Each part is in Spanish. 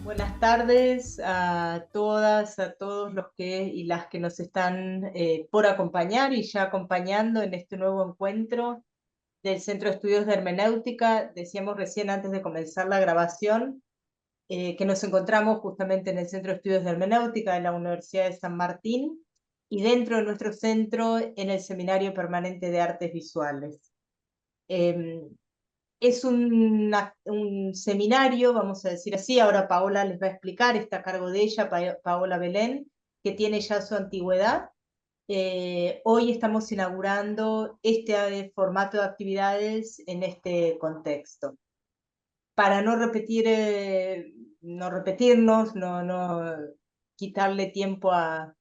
Buenas tardes a todas, a todos los que y las que nos están por acompañar y ya acompañando en este nuevo encuentro del Centro de Estudios de Hermenéutica. Decíamos recién antes de comenzar la grabación que nos encontramos justamente en el Centro de Estudios de Hermenéutica de la Universidad de San Martín y dentro de nuestro centro en el Seminario Permanente de Artes Visuales. Eh, es un seminario, vamos a decir así, ahora Paola les va a explicar, está a cargo de ella, Paola Belén, que tiene ya su antigüedad. Hoy estamos inaugurando este formato de actividades en este contexto. Para no repetir, no repetirnos, no quitarle tiempo a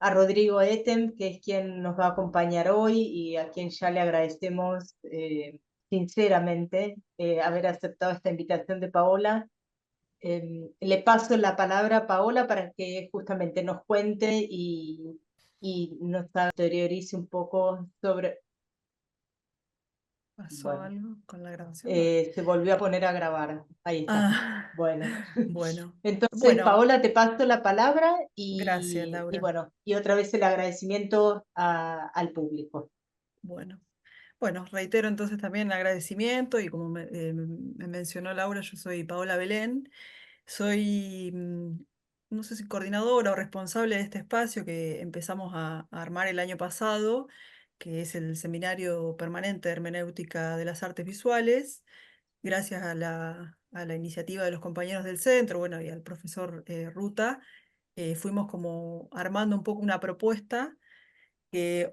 Rodrigo Etem, que es quien nos va a acompañar hoy y a quien ya le agradecemos sinceramente haber aceptado esta invitación de Paola. Le paso la palabra a Paola para que justamente nos cuente y nos exteriorice un poco sobre... ¿Pasó Bueno, algo con la grabación? No. se volvió a poner a grabar. Ahí está. Ah, Bueno. bueno. Entonces, Bueno, Paola, te paso la palabra gracias, y Laura. bueno, y otra vez el agradecimiento al público. Bueno, bueno, reitero entonces también el agradecimiento y como me mencionó Laura, yo soy Paola Belén, soy, no sé si coordinadora o responsable de este espacio que empezamos a armar el año pasado, que es el Seminario Permanente de Hermenéutica de las Artes Visuales. Gracias a la iniciativa de los compañeros del centro, bueno, y al profesor Ruta, fuimos como armando un poco una propuesta que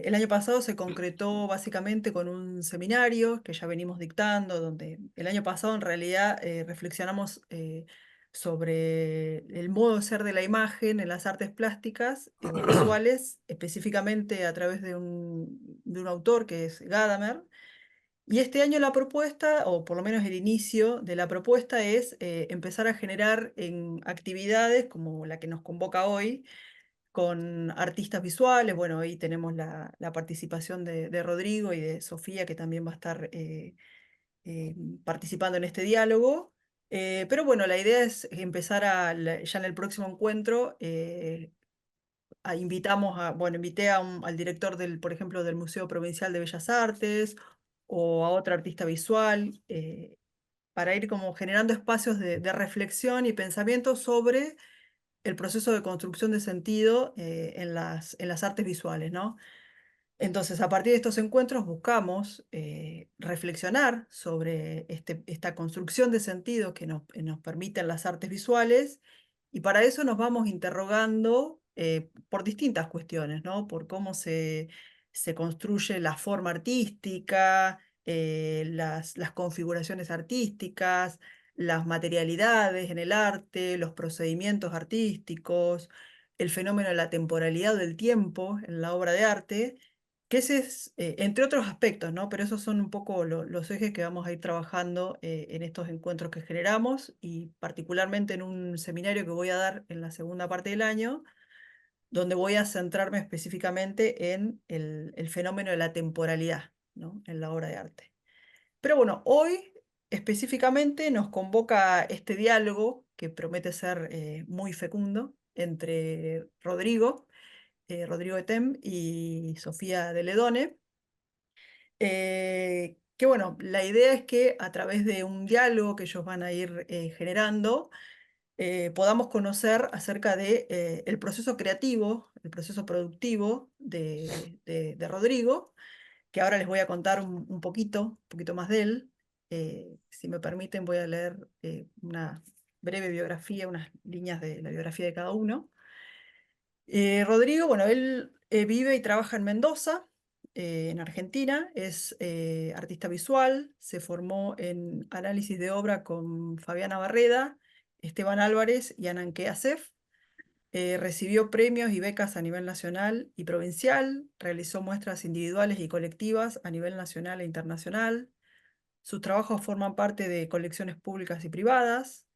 el año pasado se concretó básicamente con un seminario que ya venimos dictando, donde el año pasado en realidad reflexionamos sobre el modo de ser de la imagen en las artes plásticas visuales, específicamente a través de un autor que es Gadamer. Y este año la propuesta, o por lo menos el inicio de la propuesta, es empezar a generar en actividades como la que nos convoca hoy, con artistas visuales. Bueno, ahí tenemos la participación de Rodrigo y de Sofía, que también va a estar eh, participando en este diálogo. Pero bueno, la idea es empezar ya en el próximo encuentro. Invité al director por ejemplo, del Museo Provincial de Bellas Artes o a otra artista visual, para ir como generando espacios de reflexión y pensamiento sobre el proceso de construcción de sentido en las artes visuales, ¿no? Entonces, a partir de estos encuentros buscamos reflexionar sobre esta construcción de sentido que nos permiten las artes visuales, y para eso nos vamos interrogando por distintas cuestiones, ¿no? Por cómo se construye la forma artística, las configuraciones artísticas, las materialidades en el arte, los procedimientos artísticos, el fenómeno de la temporalidad del tiempo en la obra de arte, que ese es, entre otros aspectos, ¿no? Pero esos son un poco los ejes que vamos a ir trabajando en estos encuentros que generamos, y particularmente en un seminario que voy a dar en la segunda parte del año, donde voy a centrarme específicamente en el fenómeno de la temporalidad, ¿no? En la obra de arte. Pero bueno, hoy específicamente nos convoca este diálogo que promete ser muy fecundo entre Rodrigo Etem y Sofía de Ledone. Que bueno, la idea es que a través de un diálogo que ellos van a ir generando, podamos conocer acerca de el proceso creativo, el proceso productivo de Rodrigo, que ahora les voy a contar un poquito más de él. Si me permiten, voy a leer una breve biografía, unas líneas de la biografía de cada uno. Rodrigo, bueno, él vive y trabaja en Mendoza, en Argentina, es artista visual, se formó en análisis de obra con Fabiana Barreda, Esteban Álvarez y Ananke Asef. Recibió premios y becas a nivel nacional y provincial, realizó muestras individuales y colectivas a nivel nacional e internacional. Sus trabajos forman parte de colecciones públicas y privadas.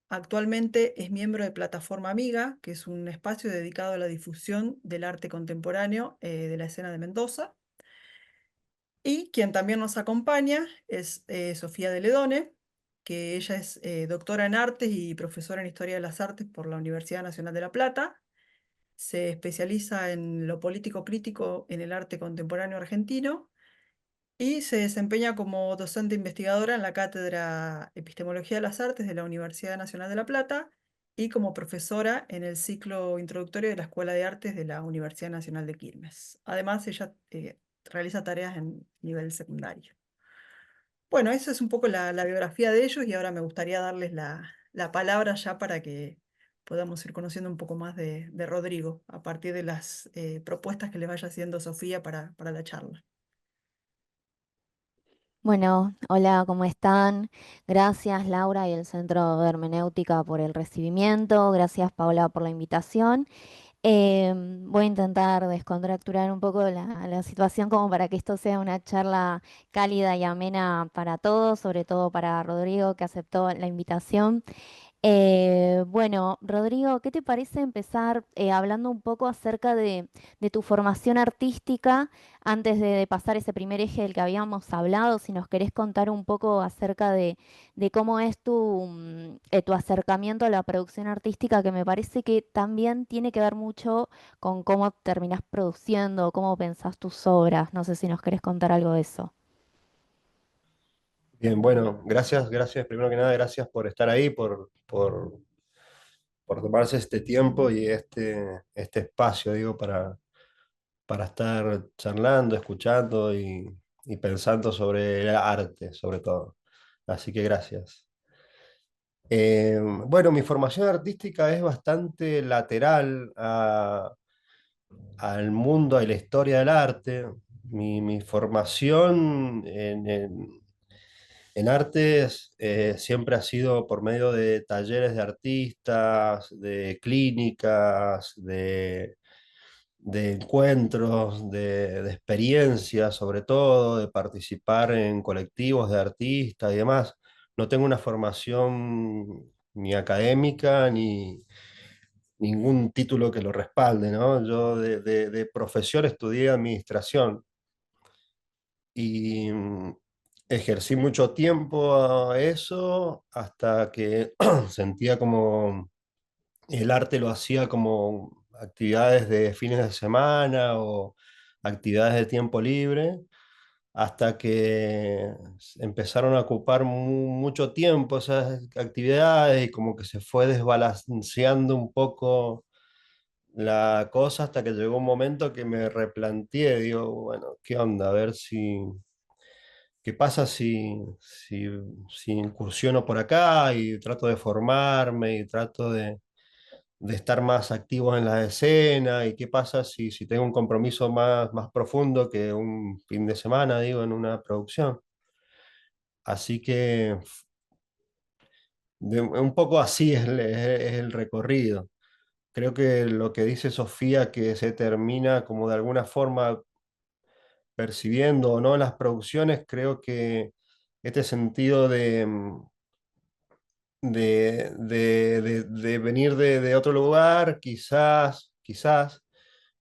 Actualmente es miembro de Plataforma Amiga, que es un espacio dedicado a la difusión del arte contemporáneo de la escena de Mendoza. Y quien también nos acompaña es Sofía de Ledone, que ella es doctora en artes y profesora en historia de las artes por la Universidad Nacional de La Plata. Se especializa en lo político crítico en el arte contemporáneo argentino y se desempeña como docente investigadora en la Cátedra Epistemología de las Artes de la Universidad Nacional de La Plata y como profesora en el ciclo introductorio de la Escuela de Artes de la Universidad Nacional de Quilmes. Además, ella realiza tareas en nivel secundario. Bueno, esa es un poco la biografía de ellos y ahora me gustaría darles la palabra ya para que podamos ir conociendo un poco más de Rodrigo a partir de las propuestas que les vaya haciendo Sofía para la charla. Bueno, hola, ¿cómo están? Gracias Laura y el Centro de Hermenéutica por el recibimiento, gracias Paola por la invitación. Voy a intentar descontracturar un poco la situación como para que esto sea una charla cálida y amena para todos, sobre todo para Rodrigo que aceptó la invitación. Bueno, Rodrigo, ¿qué te parece empezar hablando un poco acerca de tu formación artística antes de pasar ese primer eje del que habíamos hablado? Si nos querés contar un poco acerca de cómo es tu acercamiento a la producción artística, que me parece que también tiene que ver mucho con cómo terminás produciendo, cómo pensás tus obras. No sé si nos querés contar algo de eso. Bien, bueno, gracias, primero que nada, gracias por estar ahí, por tomarse este tiempo y este espacio, digo, para estar charlando, escuchando y pensando sobre el arte, sobre todo. Así que gracias. Bueno, mi formación artística es bastante lateral al mundo, a la historia del arte. Mi formación en artes siempre ha sido por medio de talleres de artistas, de clínicas, de encuentros, de experiencias, sobre todo, de participar en colectivos de artistas y demás. No tengo una formación ni académica ni ningún título que lo respalde, ¿no? Yo de profesión estudié administración y ejercí mucho tiempo a eso hasta que sentía como el arte lo hacía como actividades de fines de semana o actividades de tiempo libre, hasta que empezaron a ocupar mucho tiempo esas actividades y como que se fue desbalanceando un poco la cosa hasta que llegó un momento que me replanteé, digo, bueno, ¿qué onda? A ver qué pasa si incursiono por acá y trato de formarme y trato de estar más activo en la escena y qué pasa si tengo un compromiso más profundo que un fin de semana, digo, en una producción. Así que un poco así es el recorrido. Creo que lo que dice Sofía, que se termina como de alguna forma percibiendo o no en las producciones, creo que este sentido de venir de otro lugar, quizás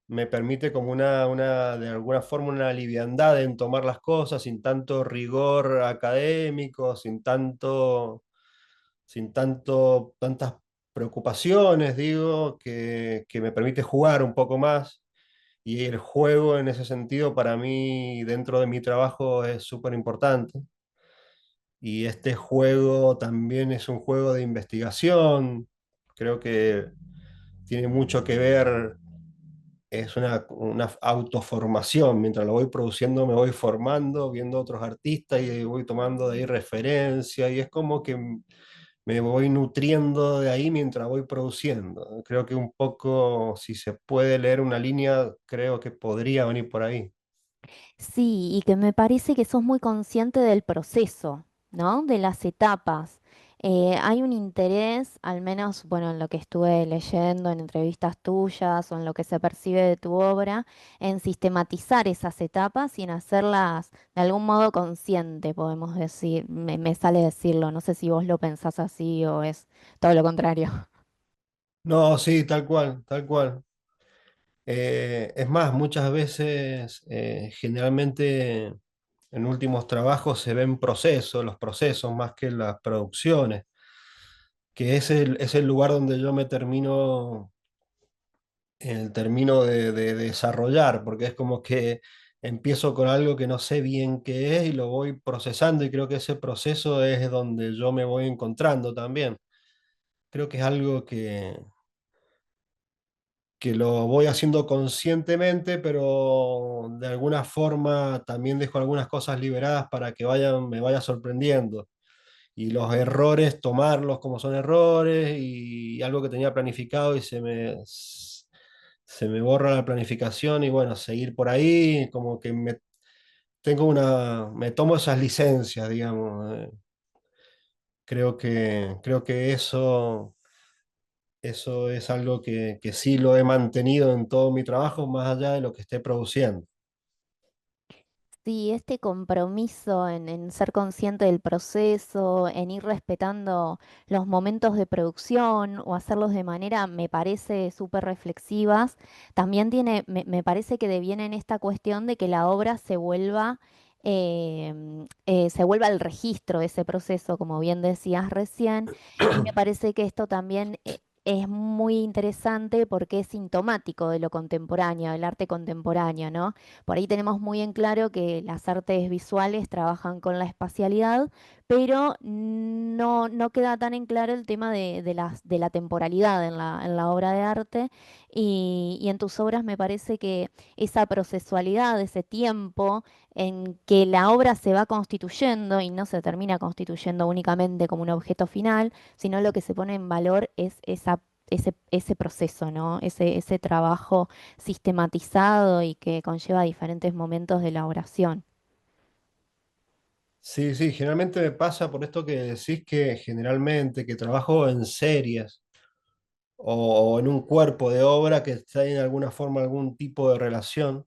me permite como de alguna forma una liviandad en tomar las cosas sin tanto rigor académico, tantas preocupaciones, digo, que me permite jugar un poco más. Y el juego en ese sentido para mí dentro de mi trabajo es súper importante. Y este juego también es un juego de investigación. Creo que tiene mucho que ver, es una autoformación. Mientras lo voy produciendo, me voy formando, viendo otros artistas y voy tomando de ahí referencia. Y es como que me voy nutriendo de ahí mientras voy produciendo. Creo que un poco, si se puede leer una línea, creo que podría venir por ahí. Sí, y que me parece que sos muy consciente del proceso, ¿no? De las etapas. Hay un interés, al menos, bueno, en lo que estuve leyendo, en entrevistas tuyas o en lo que se percibe de tu obra, en sistematizar esas etapas y en hacerlas de algún modo consciente, podemos decir. Me sale decirlo, no sé si vos lo pensás así o es todo lo contrario. No, sí, tal cual, tal cual. Es más, muchas veces, generalmente en últimos trabajos se ven procesos, los procesos más que las producciones, que es el lugar donde yo me termino de desarrollar, porque es como que empiezo con algo que no sé bien qué es y lo voy procesando y creo que ese proceso es donde yo me voy encontrando también. Creo que es algo que lo voy haciendo conscientemente, pero de alguna forma también dejo algunas cosas liberadas para que me vaya sorprendiendo. Y los errores, tomarlos como son errores y algo que tenía planificado y se me borra la planificación y bueno, seguir por ahí, como que me tomo esas licencias, digamos. Creo que eso es algo que sí lo he mantenido en todo mi trabajo, más allá de lo que esté produciendo. Sí, este compromiso en ser consciente del proceso, en ir respetando los momentos de producción o hacerlos de manera, me parece, súper reflexivas, también me parece que deviene en esta cuestión de que la obra se vuelva el registro de ese proceso, como bien decías recién, y me parece que esto también es muy interesante porque es sintomático de lo contemporáneo, del arte contemporáneo, ¿no? Por ahí tenemos muy en claro que las artes visuales trabajan con la espacialidad, pero no queda tan en claro el tema de la temporalidad en la obra de arte. Y en tus obras me parece que esa procesualidad, ese tiempo en que la obra se va constituyendo y no se termina constituyendo únicamente como un objeto final, sino lo que se pone en valor es ese proceso, ¿no? Ese trabajo sistematizado y que conlleva diferentes momentos de elaboración. Sí, sí, generalmente me pasa por esto que decís que generalmente que trabajo en series o en un cuerpo de obra que está en alguna forma algún tipo de relación.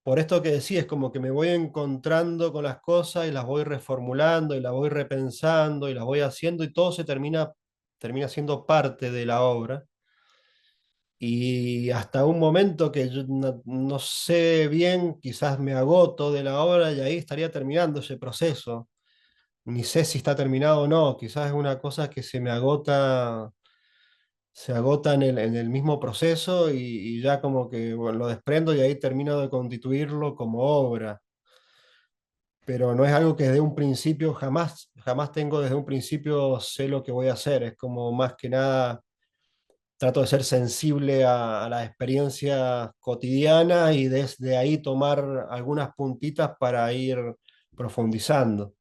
Por esto que decís, es como que me voy encontrando con las cosas y las voy reformulando y las voy repensando y las voy haciendo y todo termina siendo parte de la obra. Y hasta un momento que yo no sé bien, quizás me agoto de la obra y ahí estaría terminando ese proceso. Ni sé si está terminado o no, quizás es una cosa que se agota en el mismo proceso y ya como que bueno, lo desprendo y ahí termino de constituirlo como obra. Pero no es algo que desde un principio, jamás tengo desde un principio sé lo que voy a hacer. Es como más que nada trato de ser sensible a la experiencia cotidiana y desde ahí tomar algunas puntitas para ir profundizando.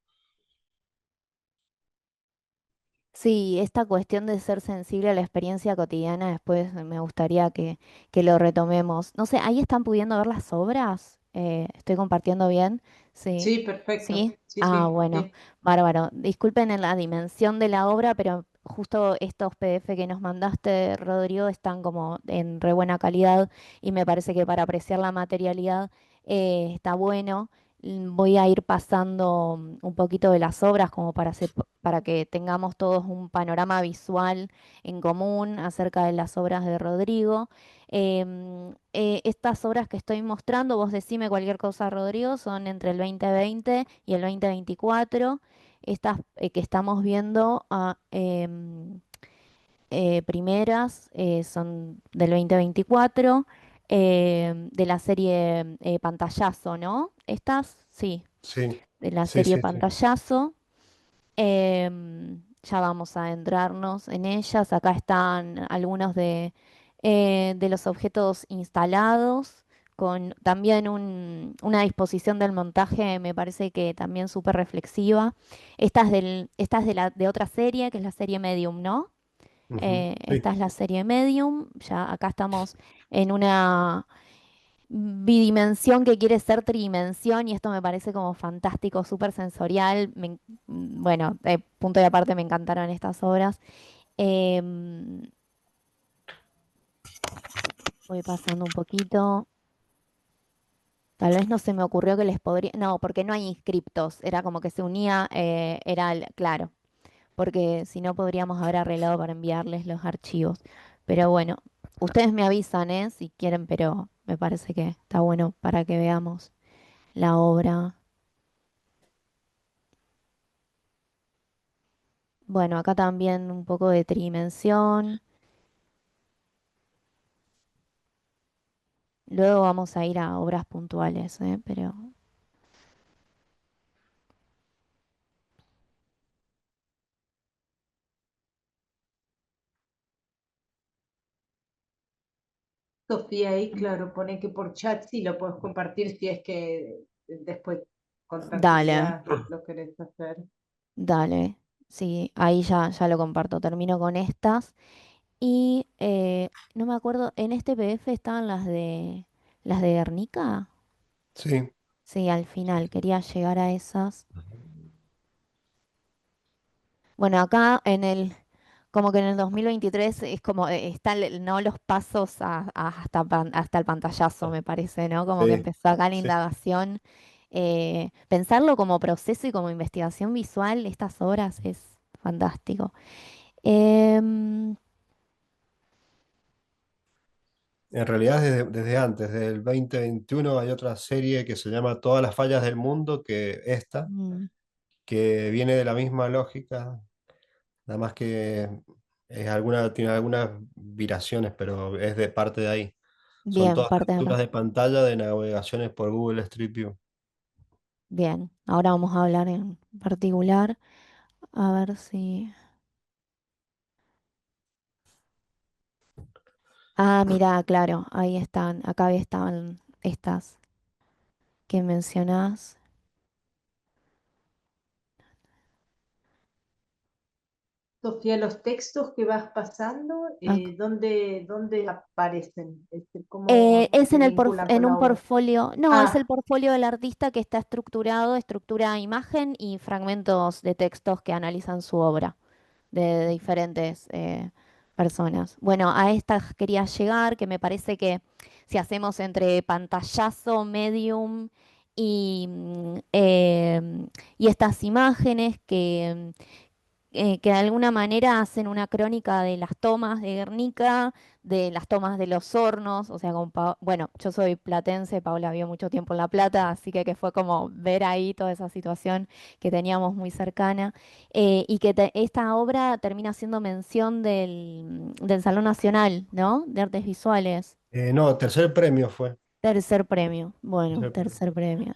Sí, esta cuestión de ser sensible a la experiencia cotidiana, después me gustaría que lo retomemos. No sé, ¿ahí están pudiendo ver las obras? ¿Estoy compartiendo bien? Sí. Sí, perfecto. ¿Sí? Sí, Ah, sí, bueno, sí. bárbaro. Disculpen en la dimensión de la obra, pero justo estos PDF que nos mandaste, Rodrigo, están como en re buena calidad y me parece que para apreciar la materialidad está bueno. Voy a ir pasando un poquito de las obras como para que tengamos todos un panorama visual en común acerca de las obras de Rodrigo. Estas obras que estoy mostrando, vos decime cualquier cosa, Rodrigo, son entre el 2020 y el 2024. Estas que estamos viendo primeras son del 2024, de la serie Pantallazo, ¿no? Estas, sí, Sí, de la sí, serie sí, sí. Pantallazo. Ya vamos a adentrarnos en ellas. Acá están algunos de los objetos instalados, con también una disposición del montaje, me parece que también súper reflexiva. Esta es de otra serie, que es la serie Medium, ¿no? Ujú, Esta sí, es la serie Medium. Ya acá estamos en una bidimensión que quiere ser tridimensión y esto me parece como fantástico, súper sensorial. Bueno, punto y aparte me encantaron estas obras. Em, Voy pasando un poquito. Tal vez no se me ocurrió que les podría... No, porque no hay inscriptos. Era como que se unía, claro, porque si no podríamos haber arreglado para enviarles los archivos. Pero bueno, ustedes me avisan, ¿eh? Si quieren, pero me parece que está bueno para que veamos la obra. Bueno, acá también un poco de tridimensión. Luego vamos a ir a obras puntuales, ¿eh? Pero Sofía ahí, claro, pone que por chat sí lo puedes compartir si es que después con dale, tranquilidad lo querés hacer. dale. Sí, ahí ya lo comparto. Termino con estas. Y no me acuerdo, en este PDF estaban las de Guernica. Sí. Sí, al final quería llegar a esas. Bueno, acá como que en el 2023 es como están no los pasos hasta el pantallazo, me parece, ¿no? Como que Sí, empezó acá la sí. indagación. Pensarlo como proceso y como investigación visual, estas obras es fantástico. Em, En realidad desde antes, desde el 2021 hay otra serie que se llama Todas las fallas del mundo, mm, que viene de la misma lógica, nada más que tiene algunas viraciones, pero es de parte de ahí. Son bien, todas parte de capturas acá. de pantalla de navegaciones por Google Street View. Bien, ahora vamos a hablar en particular. A ver si... Ah, mira, claro, ahí están. Acá estaban estas que mencionás. Sofía, los textos que vas pasando, Ac- ¿dónde aparecen? ¿Cómo Es se en vinculan en con un la obra? portfolio, no, es el Ah, portfolio del artista que está estructurado, estructura imagen y fragmentos de textos que analizan su obra de diferentes personas. Bueno, a estas quería llegar, que me parece que si hacemos entre pantallazo, medium y, y estas imágenes que de alguna manera hacen una crónica de las tomas de Guernica, de las tomas de los hornos, o sea, bueno, yo soy platense, Paula vivió mucho tiempo en La Plata, así que fue como ver ahí toda esa situación que teníamos muy cercana, y que esta obra termina siendo mención del Salón Nacional, ¿no? De Artes Visuales. No, tercer premio fue. Tercer premio, bueno, Tercer premio. tercer premio.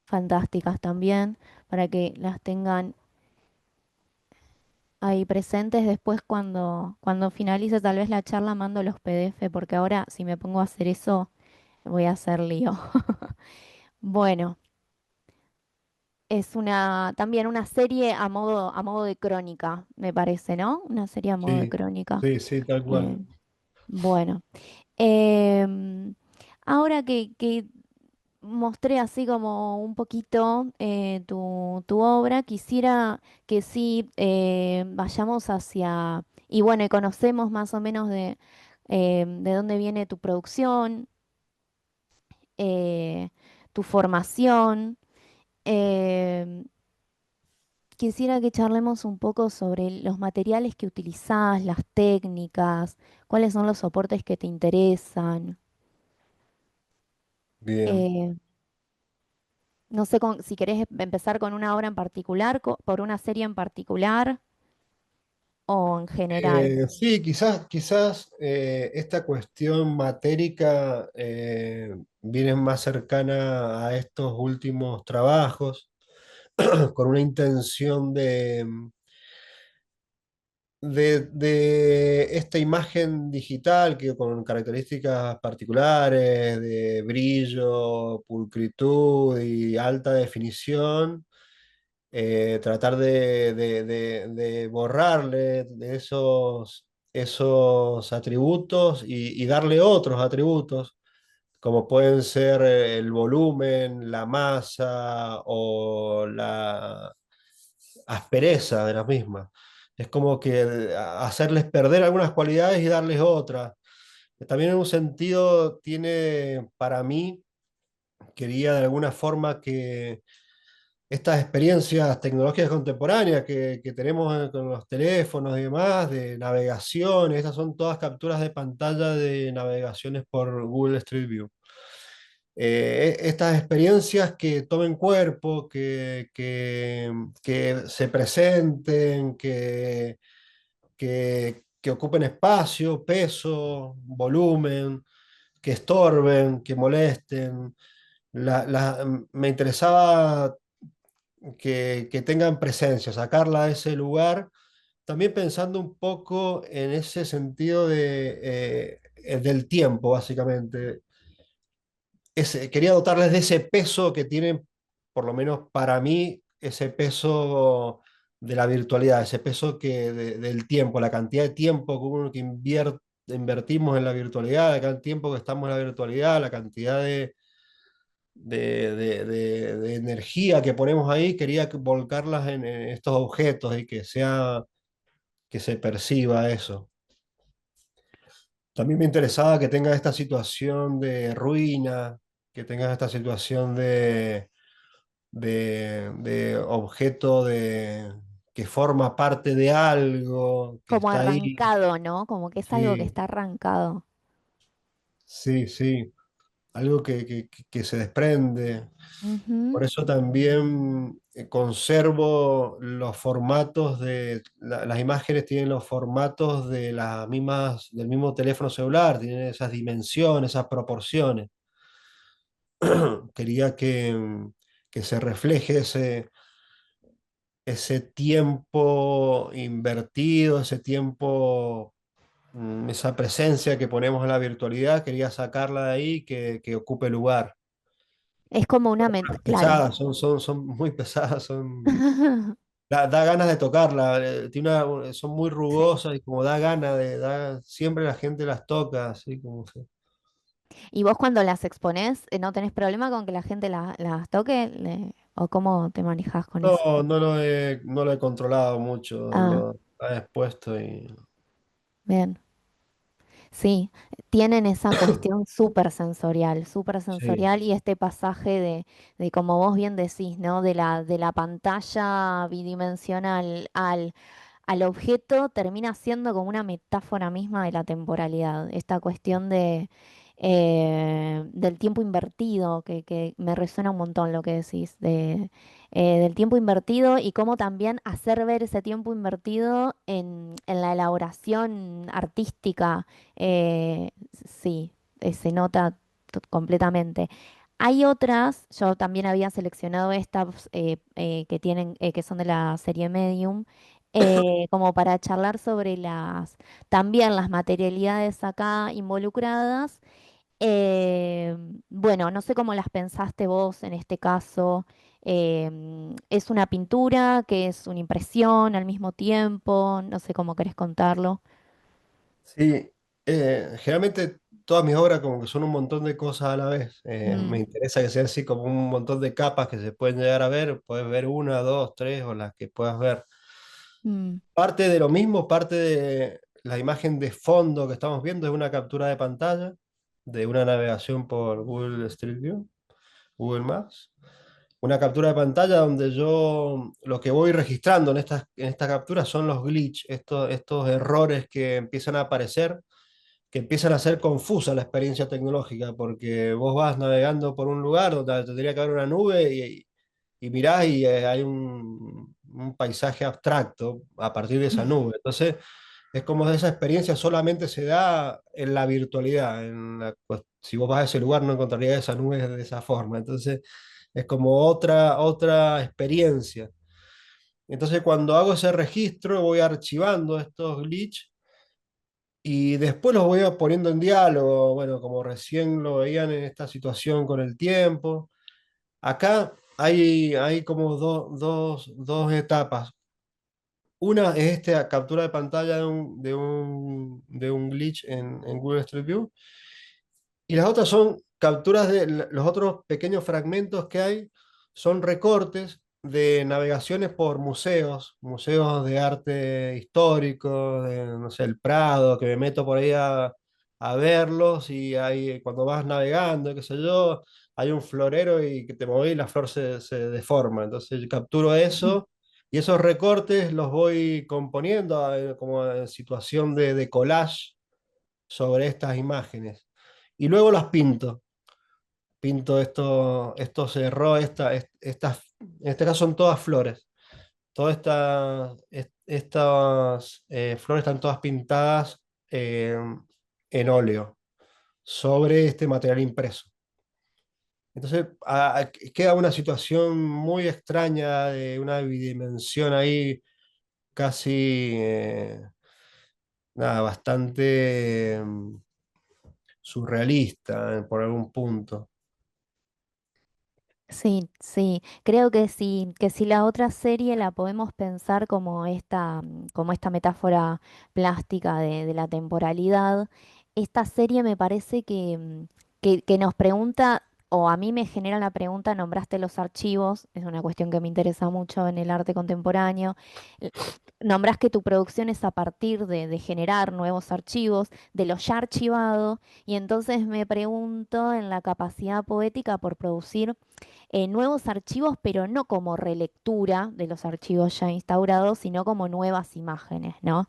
Fantásticas también, para que las tengan ahí presentes. Después cuando finalice tal vez la charla mando los PDF porque ahora si me pongo a hacer eso voy a hacer lío. Bueno, es también una serie a modo de crónica, me parece, ¿no? Una serie a modo de Sí, crónica. sí, sí, tal cual. Eh, bueno, em, ahora que mostré así como un poquito tu obra, quisiera que sí vayamos hacia, y bueno, y conocemos más o menos de dónde viene tu producción, eh, tu formación. em, Quisiera que charlemos un poco sobre los materiales que utilizás, las técnicas, cuáles son los soportes que te interesan. Bien. eh, No sé si querés empezar con una obra en particular, por una serie en particular o en general. Sí, quizás esta cuestión matérica viene más cercana a estos últimos trabajos, con una intención de esta imagen digital que con características particulares de brillo, pulcritud y alta definición, tratar de borrarle de esos atributos y darle otros atributos como pueden ser el volumen, la masa o la aspereza de las mismas. Es como que hacerles perder algunas cualidades y darles otras. También en un sentido tiene, para mí, quería de alguna forma que estas experiencias tecnológicas contemporáneas que tenemos con los teléfonos y demás, de navegación, estas son todas capturas de pantalla de navegaciones por Google Street View. Estas experiencias que tomen cuerpo, que se presenten, que ocupen espacio, peso, volumen, que estorben, que molesten. Me interesaba que tengan presencia, sacarla de ese lugar, también pensando un poco en ese sentido del tiempo, básicamente. Quería dotarles de ese peso que tienen, por lo menos para mí, ese peso de la virtualidad, ese peso del tiempo, la cantidad de tiempo que invertimos en la virtualidad, la cantidad de tiempo que estamos en la virtualidad, la cantidad de energía que ponemos ahí, quería volcarlas en estos objetos y que se perciba eso. También me interesaba que tenga esta situación de ruina, que tenga esta situación de objeto que forma parte de algo, que Como está ahí. arrancado, ¿no? Como que es algo que Sí, está arrancado. sí, sí. Algo que se desprende. Ujú. Por eso también conservo los formatos las imágenes tienen los formatos de las mismas, del mismo teléfono celular, tienen esas dimensiones, esas proporciones. Quería que se refleje ese tiempo invertido, ese tiempo, esa presencia que ponemos en la virtualidad, quería sacarla de ahí, que ocupe lugar. Es como una claro. Pesadas, son muy pesadas, da ganas de tocarla, son muy Sí. rugosas y como da ganas siempre la gente las toca, así como ¿Y vos cuando las exponés, no tenés problema con que la gente las toque? ¿O cómo te manejás con eso? no lo he controlado mucho, Ah, lo he expuesto y bien. Sí, tienen esa cuestión súper sí, sensorial y este pasaje de como vos bien decís, ¿no? De la pantalla bidimensional al objeto termina siendo como una metáfora misma de la temporalidad. Esta cuestión del tiempo invertido, que me resuena un montón lo que decís, del tiempo invertido y cómo también hacer ver ese tiempo invertido en la elaboración artística. Sí, se nota completamente. Hay otras, yo también había seleccionado estas que son de la serie Medium, como para charlar sobre también las materialidades acá involucradas. Bueno, no sé cómo las pensaste vos en este caso. ¿Es una pintura, que es una impresión al mismo tiempo? No sé cómo querés contarlo. sí, generalmente todas mis obras como que son un montón de cosas a la vez. Me Mm, interesa que sea así como un montón de capas que se pueden llegar a ver, puedes ver una, dos, tres o las que puedas ver. mm. Parte de lo mismo, parte de la imagen de fondo que estamos viendo es una captura de pantalla de una navegación por Google Street View, Google Maps. Una captura de pantalla donde yo lo que voy registrando en esta captura son los glitch, estos errores que empiezan a aparecer, que empiezan a ser confusa la experiencia tecnológica, porque vos vas navegando por un lugar donde tendría que haber una nube y mirás y hay un paisaje abstracto a partir de esa nube. Entonces, es como esa experiencia solamente se da en la virtualidad. Si vos vas a ese lugar no encontrarías esa nube de esa forma. Entonces, es como otra experiencia. Entonces, cuando hago ese registro, voy archivando estos glitch y después los voy poniendo en diálogo, bueno, como recién lo veían en esta situación con el tiempo. Acá hay como dos etapas. Una es esta captura de pantalla de un glitch en Google Street View. Y las otras son capturas de los otros pequeños fragmentos que hay, son recortes de navegaciones por museos, museos de arte histórico, de, no sé, el Prado, que me meto por ahí a verlos y ahí cuando vas navegando, qué sé yo, hay un florero y que te mueves y la flor se deforma. Entonces yo capturo eso y esos recortes los voy componiendo como en situación de collage sobre estas imágenes. Y luego las pinto. Pinto estos errores, estas, en este caso son todas flores. Todas estas flores están todas pintadas eh, en óleo sobre este material impreso. Entonces queda una situación muy extraña de una bidimensión ahí casi nada, bastante surrealista por algún punto. Sí, sí, creo que si la otra serie la podemos pensar como esta metáfora plástica de la temporalidad, esta serie me parece que nos pregunta, o a mí me genera la pregunta, nombraste los archivos, es una cuestión que me interesa mucho en el arte contemporáneo, l- nombrás que tu producción es a partir de generar nuevos archivos, de lo ya archivado, y entonces me pregunto en la capacidad poética por producir nuevos archivos, pero no como relectura de los archivos ya instaurados, sino como nuevas imágenes, ¿no?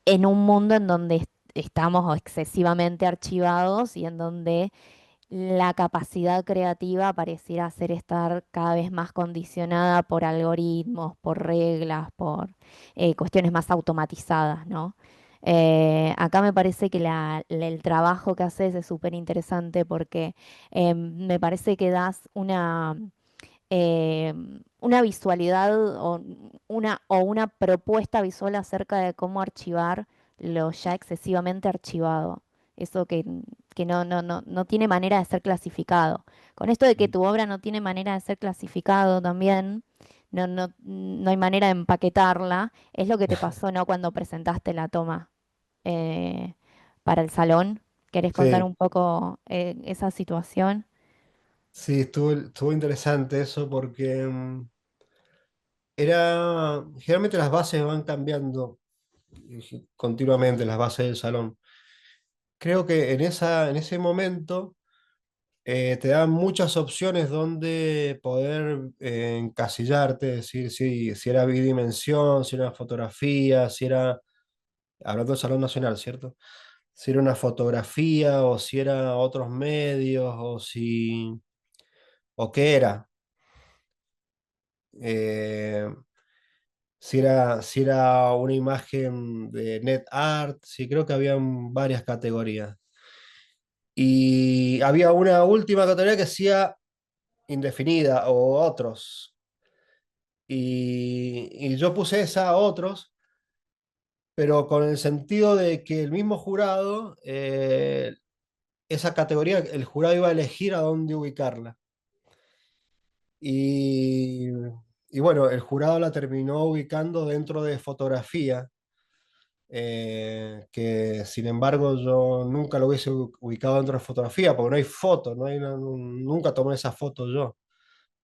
En un mundo en donde estamos excesivamente archivados y en donde la capacidad creativa pareciera ser estar cada vez más condicionada por algoritmos, por reglas, por cuestiones más automatizadas, ¿no? Acá me parece que el trabajo que haces es súper interesante porque me parece que das una visualidad o una propuesta visual acerca de cómo archivar lo ya excesivamente archivado. Eso que no tiene manera de ser clasificado. Con esto de que tu obra no tiene manera de ser clasificado también, no hay manera de empaquetarla, es lo que te pasó, ¿no? Cuando presentaste la toma eh, para el salón. ¿Querés contar Sí, un poco esa situación? sí, estuvo interesante eso porque generalmente las bases van cambiando continuamente, las bases del salón. Creo que en ese momento te dan muchas opciones donde poder encasillarte, decir si era bidimensión, si era fotografía, si era, hablando del Salón Nacional, ¿cierto? Si era una fotografía o si era otros medios o qué era. Eh, si era una imagen de net art, sí, creo que había varias categorías. Y había una última categoría que decía indefinida o otros. Y yo puse esa a otros, pero con el sentido de que el mismo jurado, esa categoría, el jurado iba a elegir a dónde ubicarla. Y, y bueno, el jurado la terminó ubicando dentro de fotografía, que sin embargo yo nunca lo hubiese ubicado dentro de fotografía, porque no hay foto, nunca tomé esa foto yo.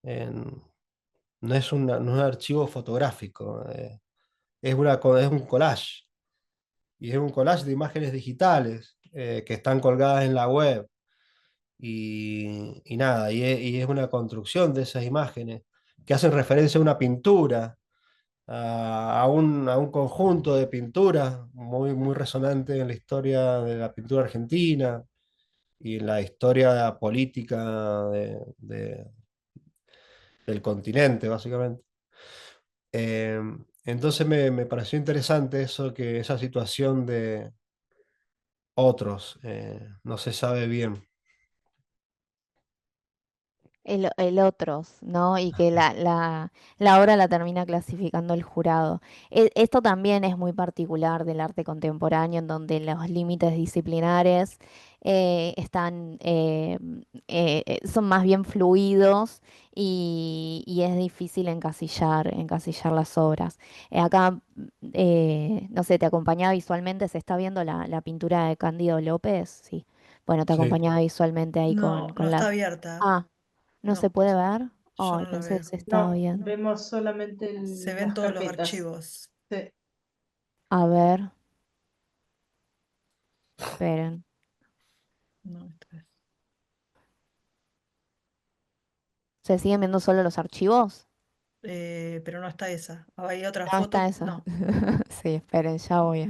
En- no es no es un archivo fotográfico, es un collage, y es un collage de imágenes digitales que están colgadas en la web. Y nada, y es una construcción de esas imágenes que hacen referencia a una pintura, a un conjunto de pinturas muy resonante en la historia de la pintura argentina y en la historia política del continente, básicamente. Eh, entonces me pareció interesante eso, que esa situación de otros, no se sabe bien. El otros, ¿no? Y que la obra la termina clasificando el jurado. Esto también es muy particular del arte contemporáneo, en donde los límites disciplinares son más bien fluidos y es difícil encasillar las obras. Acá, no sé, te acompañaba visualmente, se está viendo la pintura de Cándido López, sí. Bueno, te Sí. acompañaba visualmente ahí No, no con está la... abierta. Ah, ¿no se No, puede ver? yo Ay, no la pensé que veo. se estaba No, viendo. vemos solamente Se ven las todos los carpetas. archivos. Sí. A ver, esperen. No, esto es- ¿Se siguen viendo solo los archivos? pero no está esa. Hay otra No, foto. está esa. No, Sí, esperen, ya voy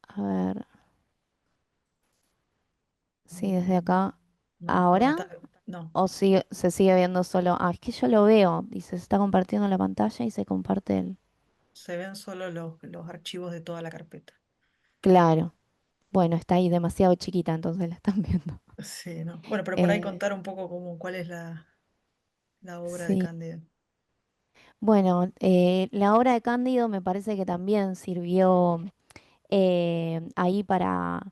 a ver. Sí, desde acá. no, no ¿Ahora? está. No, ¿O sigue, se sigue viendo solo? Ah, es que yo lo veo. Dice, se está compartiendo la pantalla y se comparte el... se ven solo los archivos de toda la carpeta. Claro. Bueno, está ahí demasiado chiquita, entonces la están viendo. Sí, no. Bueno, pero por ahí Eh, contar un poco cuál es la obra de sí. Cándido. Bueno, la obra de Cándido me parece que también sirvió ahí para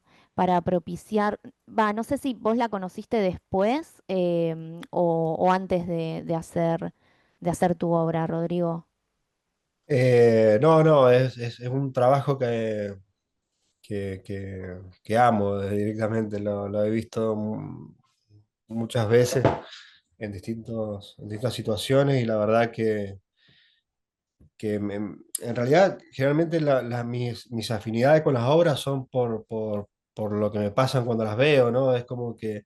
propiciar, va, no sé si vos la conociste después o antes de hacer tu obra, Rodrigo. No, no, es un trabajo que amo directamente, lo he visto muchas veces en distintas situaciones y la verdad en realidad generalmente mis afinidades con las obras son por lo que me pasan cuando las veo, ¿no? Es como que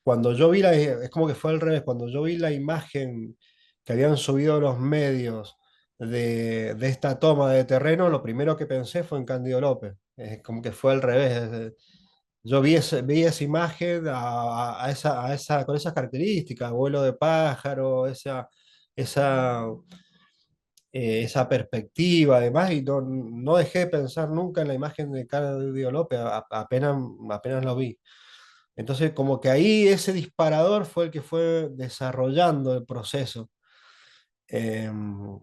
cuando yo vi es como que fue al revés, cuando yo vi la imagen que habían subido los medios de esta toma de terreno, lo primero que pensé fue en Cándido López. Es como que fue al revés. Yo vi esa imagen con esas características, vuelo de pájaro, esa, esa perspectiva, además, y no dejé de pensar nunca en la imagen de Cándido López, apenas lo vi. Entonces, como que ahí ese disparador fue el que fue desarrollando el proceso. Em,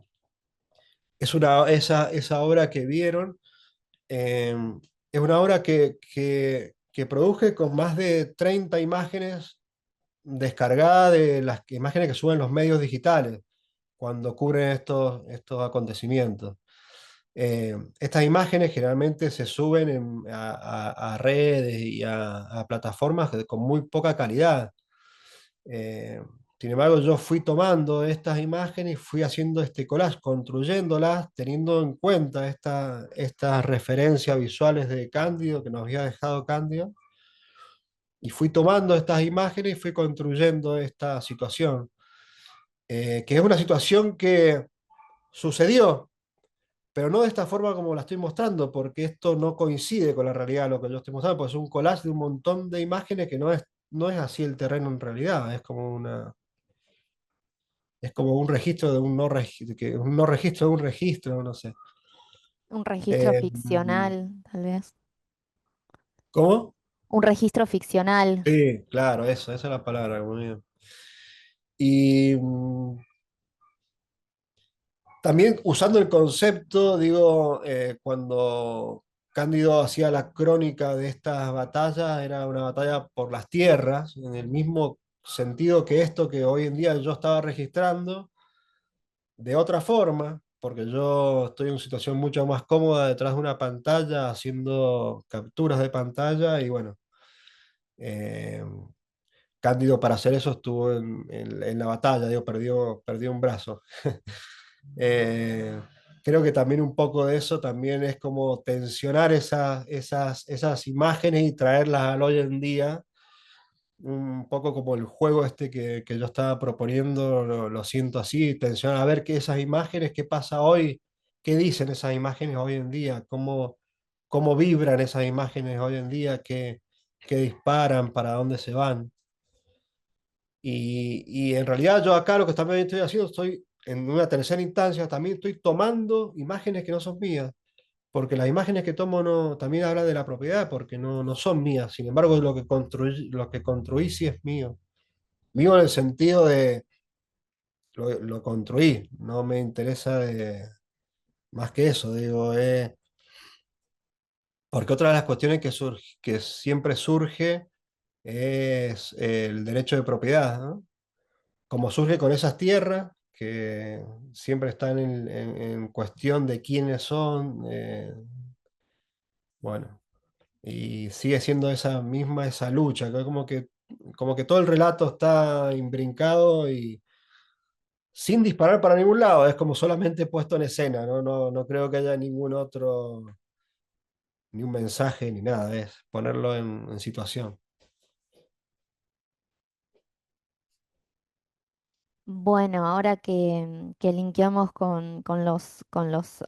esa obra que vieron, es una obra que produje con más de 30 imágenes descargadas de las imágenes que suben los medios digitales cuando cubren estos acontecimientos. Estas imágenes generalmente se suben a redes y a plataformas con muy poca calidad. Eh, Sin embargo, yo fui tomando estas imágenes y fui haciendo este collage, construyéndolas, teniendo en cuenta estas referencias visuales de Cándido que nos había dejado Cándido, y fui tomando estas imágenes y fui construyendo esta situación, que es una situación que sucedió, pero no de esta forma como la estoy mostrando, porque esto no coincide con la realidad, lo que yo estoy mostrando, pues es un collage de un montón de imágenes que no es así el terreno en realidad, es como un registro de un no registro de un registro, no sé. Un registro Eh, ficcional, tal vez. ¿Cómo? Un registro ficcional. Sí, claro, esa es la palabra. Muy bien. Y también usando el concepto, digo, cuando Cándido hacía la crónica de estas batallas, era una batalla por las tierras, en el mismo sentido que esto que hoy en día yo estaba registrando, de otra forma, porque yo estoy en una situación mucho más cómoda detrás de una pantalla, haciendo capturas de pantalla, y bueno, eh, Cándido para hacer eso estuvo en la batalla, digo, perdió un brazo. Eh, Creo que también un poco de eso también es como tensionar esas imágenes y traerlas al hoy en día, un poco como el juego este que yo estaba proponiendo, lo siento así, tensionar a ver qué esas imágenes, qué pasa hoy, qué dicen esas imágenes hoy en día, cómo vibran esas imágenes hoy en día, qué disparan, para dónde se van. Y en realidad yo acá lo que también estoy haciendo, estoy en una tercera instancia, también estoy tomando imágenes que no son mías, porque las imágenes que tomo no, también hablan de la propiedad, porque no son mías. Sin embargo, lo que construí sí es mío. Mío en el sentido de lo construí, no me interesa más que eso, digo, porque otra de las cuestiones que siempre surge es el derecho de propiedad, ¿no? Como surge con esas tierras, que siempre están en cuestión de quiénes son. Bueno, y sigue siendo esa lucha, que como que todo el relato está imbrincado y sin disparar para ningún lado, es como solamente puesto en escena, no creo que haya ni un mensaje ni nada, es ponerlo en situación. Bueno, ahora que linkeamos con los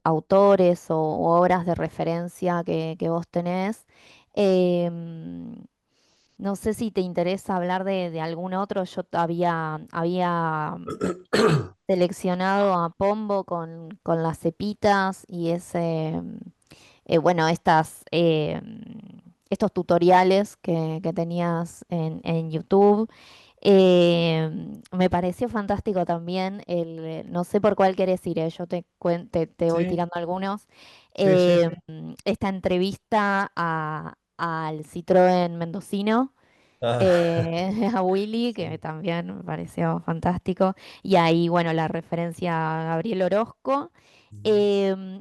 autores o obras de referencia que vos tenés, em, no sé si te interesa hablar de algún otro. Yo había seleccionado a Pombo con las cepitas y bueno, estos tutoriales que tenías en YouTube. Me pareció fantástico también no sé por cuál querés ir, yo te voy Sí, tirando algunos. sí, sí, sí. Esta entrevista al Citroën mendocino, Ah, a Willy, que sí. también me pareció fantástico. Y ahí, bueno, la referencia a Gabriel Orozco.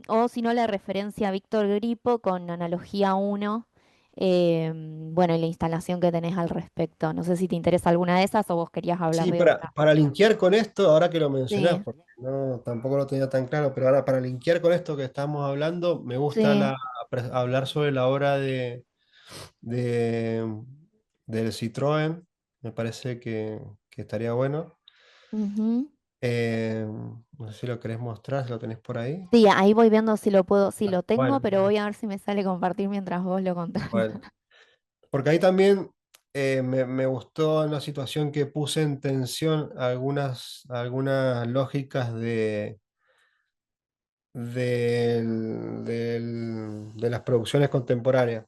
O si no, la referencia a Víctor Gripo con Analogía uno. Bueno, y la instalación que tenés al respecto. No sé si te interesa alguna de esas o vos querías hablar Sí, de otra. para linkear con esto, ahora que lo mencionás, Sí, porque no, tampoco lo tenía tan claro, pero ahora para linkear con esto que estamos hablando, me gusta sí. hablar sobre la obra de, del Citroën, me parece que estaría bueno. Ujú. Eh, no sé si lo querés mostrar, si lo tenés por ahí. Sí, ahí voy viendo si lo puedo, si lo tengo, Bueno, pero voy a ver si me sale compartir mientras vos lo contás. bueno. Porque ahí también me gustó en la situación que puse en tensión algunas lógicas de las producciones contemporáneas.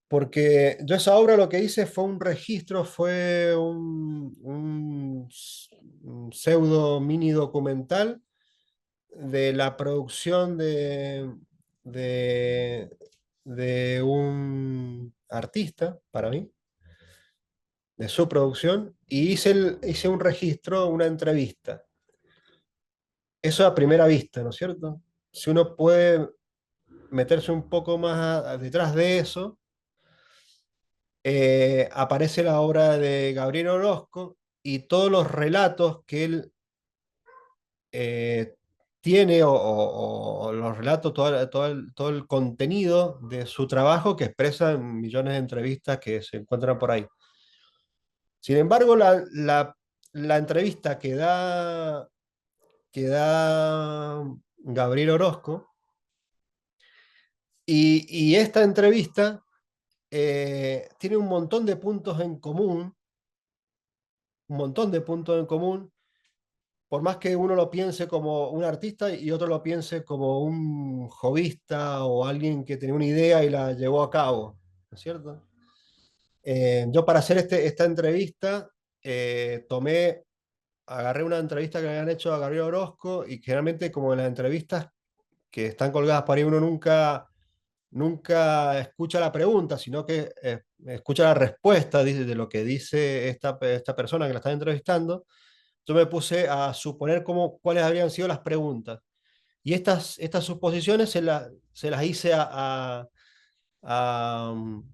Porque yo esa obra lo que hice fue un registro, fue un pseudo mini documental de la producción de, de un artista, para mí, de su producción, y hice un registro, una entrevista. Eso a primera vista, ¿no es cierto? Si uno puede meterse un poco más detrás de eso, aparece la obra de Gabriel Orozco y todos los relatos que él tiene o los relatos, todo el contenido de su trabajo que expresa en millones de entrevistas que se encuentran por ahí. Sin embargo, la entrevista que da Gabriel Orozco y esta entrevista tiene un montón de puntos en común, un montón de puntos en común, por más que uno lo piense como un artista y otro lo piense como un hobbyista o alguien que tenía una idea y la llevó a cabo, ¿no es cierto? Yo para hacer esta entrevista agarré una entrevista que le habían hecho a Gabriel Orozco y generalmente como en las entrevistas que están colgadas por ahí uno nunca escucha la pregunta, sino que escucha la respuesta de lo que dice esta persona que la está entrevistando. Yo me puse a suponer cuáles habrían sido las preguntas. Y estas suposiciones se las hice a, um,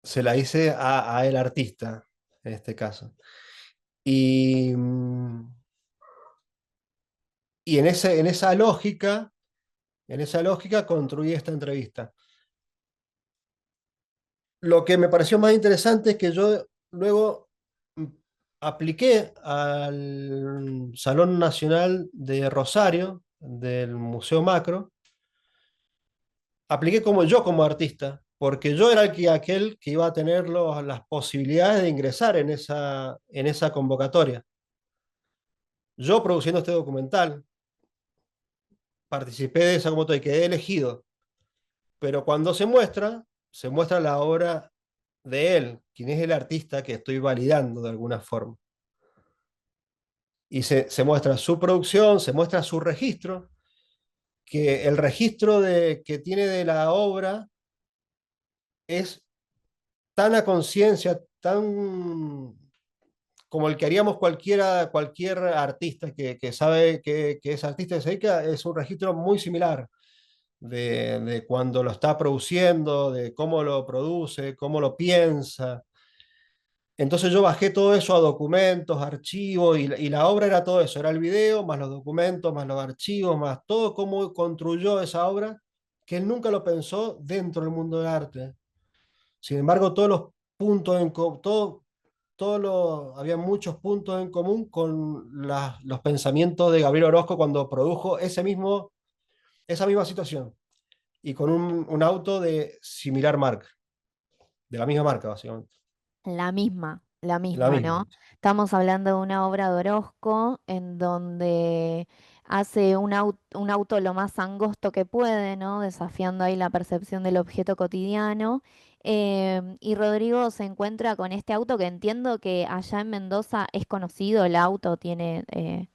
se las hice a el artista, en este caso. Y, y en esa lógica construí esta entrevista. Lo que me pareció más interesante es que yo luego mm, apliqué al Salón Nacional de Rosario, del Museo Macro, apliqué como artista, porque yo era aquel que iba a tener las posibilidades de ingresar en esa convocatoria. Yo produciendo este documental, participé de esa convocatoria y quedé elegido, pero cuando se muestra la obra de él, quien es el artista que estoy validando de alguna forma. Y se muestra su producción, se muestra su registro, que el registro que tiene de la obra es tan a conciencia, tan como el que haríamos cualquier artista que sabe que es artista y se dedica, es un registro muy similar de cuando lo está produciendo, de cómo lo produce, cómo lo piensa. Entonces yo bajé todo eso a documentos, archivos, y la obra era todo eso, era el video, más los documentos, más los archivos, más todo cómo construyó esa obra, que él nunca lo pensó dentro del mundo del arte. Sin embargo, todos los puntos había muchos puntos en común con los pensamientos de Gabriel Orozco cuando produjo esa misma situación, y con un auto de similar marca, de la misma marca, básicamente. La La misma, misma. ¿no? Estamos hablando de una obra de Orozco en donde hace un auto lo más angosto que puede, ¿no? Desafiando ahí la percepción del objeto cotidiano. Y Rodrigo se encuentra con este auto que entiendo que allá en Mendoza es conocido, el auto es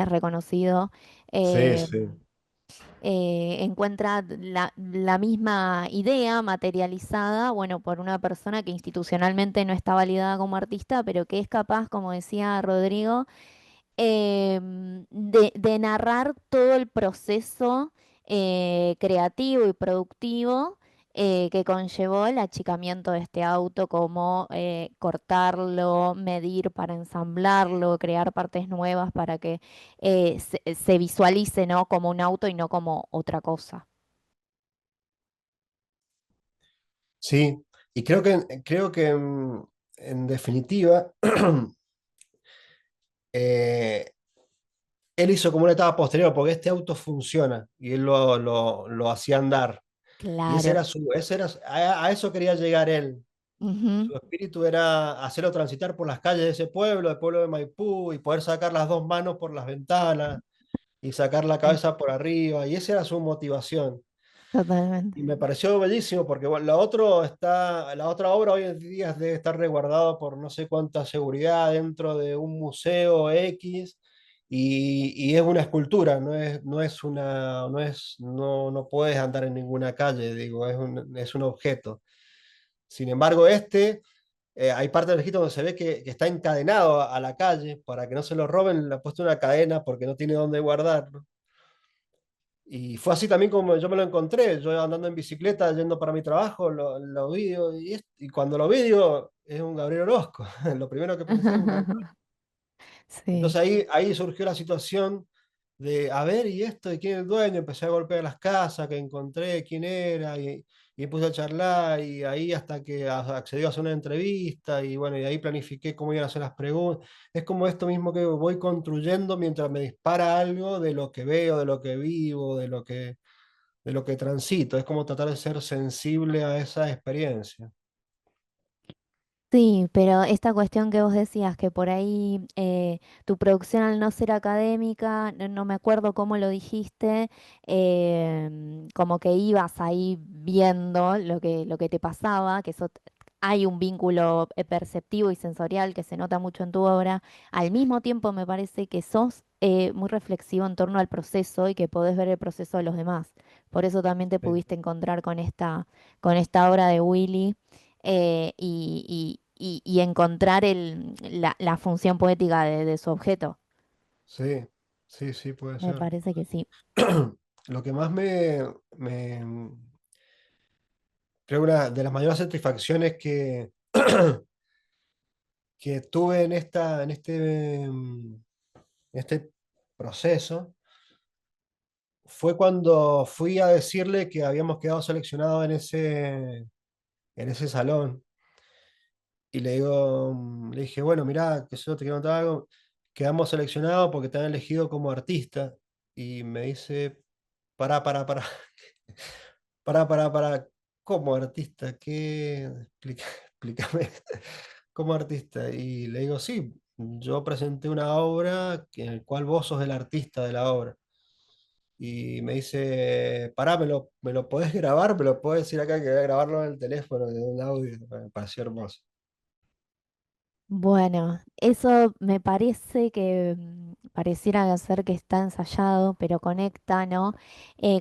reconocido. Sí, eh, sí. Encuentra la misma idea materializada, bueno, por una persona que institucionalmente no está validada como artista, pero que es capaz, como decía Rodrigo, de narrar todo el proceso creativo y productivo que conllevó el achicamiento de este auto, como cortarlo, medir para ensamblarlo, crear partes nuevas para que se visualice, ¿no? Como un auto y no como otra cosa. Sí, y creo que en definitiva, eh, él hizo como una etapa posterior, porque este auto funciona y él lo hacía andar. Y ese Claro. era a eso quería llegar él. Ujú. Su espíritu era hacerlo transitar por las calles de ese pueblo, el pueblo de Maipú, y poder sacar las dos manos por las ventanas y sacar la Sí, cabeza por arriba. Y esa era su motivación. totalmente. Y me pareció bellísimo porque bueno, la otra obra hoy en día debe estar resguardada por no sé cuánta seguridad dentro de un museo X, y es una escultura, no puedes andar en ninguna calle, digo, es un objeto. Sin embargo, hay parte del registro donde se ve que está encadenado a la calle para que no se lo roben, le ha puesto una cadena porque no tiene dónde guardarlo. Y fue así también como yo me lo encontré, yo andando en bicicleta, yendo para mi trabajo, lo vi, digo, y cuando lo vi, digo, es un Gabriel Orozco. Lo primero que pensé es un Gabriel Orozco. Sí. Entonces ahí surgió la situación de, a ver, ¿y esto de quién es el dueño? Empecé a golpear las casas, que encontré quién era, y puse a charlar, y ahí hasta que accedió a hacer una entrevista, y bueno, y ahí planifiqué cómo iban a hacer las preguntas. Es como esto mismo que voy construyendo mientras me dispara algo de lo que veo, de lo que vivo, de lo que transito. Es como tratar de ser sensible a esa experiencia. Sí, pero esta cuestión que vos decías, que por ahí tu producción al no ser académica, no me acuerdo cómo lo dijiste, como que ibas ahí viendo lo que te pasaba, que hay un vínculo perceptivo y sensorial que se nota mucho en tu obra. Al mismo tiempo me parece que sos muy reflexivo en torno al proceso y que podés ver el proceso de los demás. Por eso también te Sí, pudiste encontrar con esta obra de Willy y encontrar la función poética de su objeto. sí, sí, sí, puede Me ser. parece que sí. Lo que más creo que una de las mayores satisfacciones que tuve en este proceso fue cuando fui a decirle que habíamos quedado seleccionados en ese salón. Y le dije, bueno, mirá, que yo te quiero contar algo, quedamos seleccionados porque te han elegido como artista. Y me dice, pará, pará, ¿cómo artista? Explícame, ¿cómo artista? Y le digo, sí, yo presenté una obra en la cual vos sos el artista de la obra. Y me dice, pará, ¿me lo podés grabar? ¿Me lo podés decir acá que voy a grabarlo en el teléfono, de un audio? Me pareció hermoso. Bueno, eso me parece que pareciera ser que está ensayado, pero conecta, ¿no?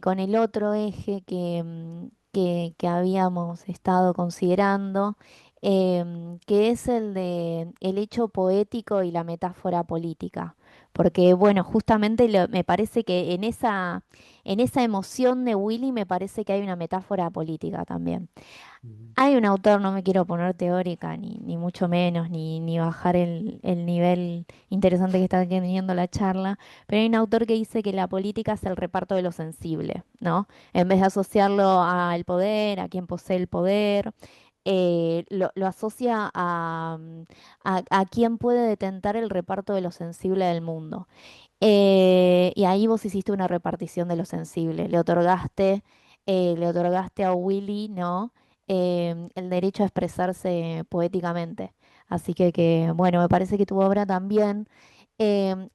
Con el otro eje que habíamos estado considerando, que es el de el hecho poético y la metáfora política. Porque, bueno, justamente me parece que en esa emoción de Willy me parece que hay una metáfora política también. Ujú. Hay un autor, no me quiero poner teórica, ni mucho menos, ni bajar el nivel interesante que está teniendo la charla, pero hay un autor que dice que la política es el reparto de lo sensible, ¿no? En vez de asociarlo al poder, a quien posee el poder, lo asocia a quien puede detentar el reparto de lo sensible del mundo. Y ahí vos hiciste una repartición de lo sensible, le otorgaste a Willy, ¿no? El derecho a expresarse poéticamente. Así bueno, me parece que tu obra también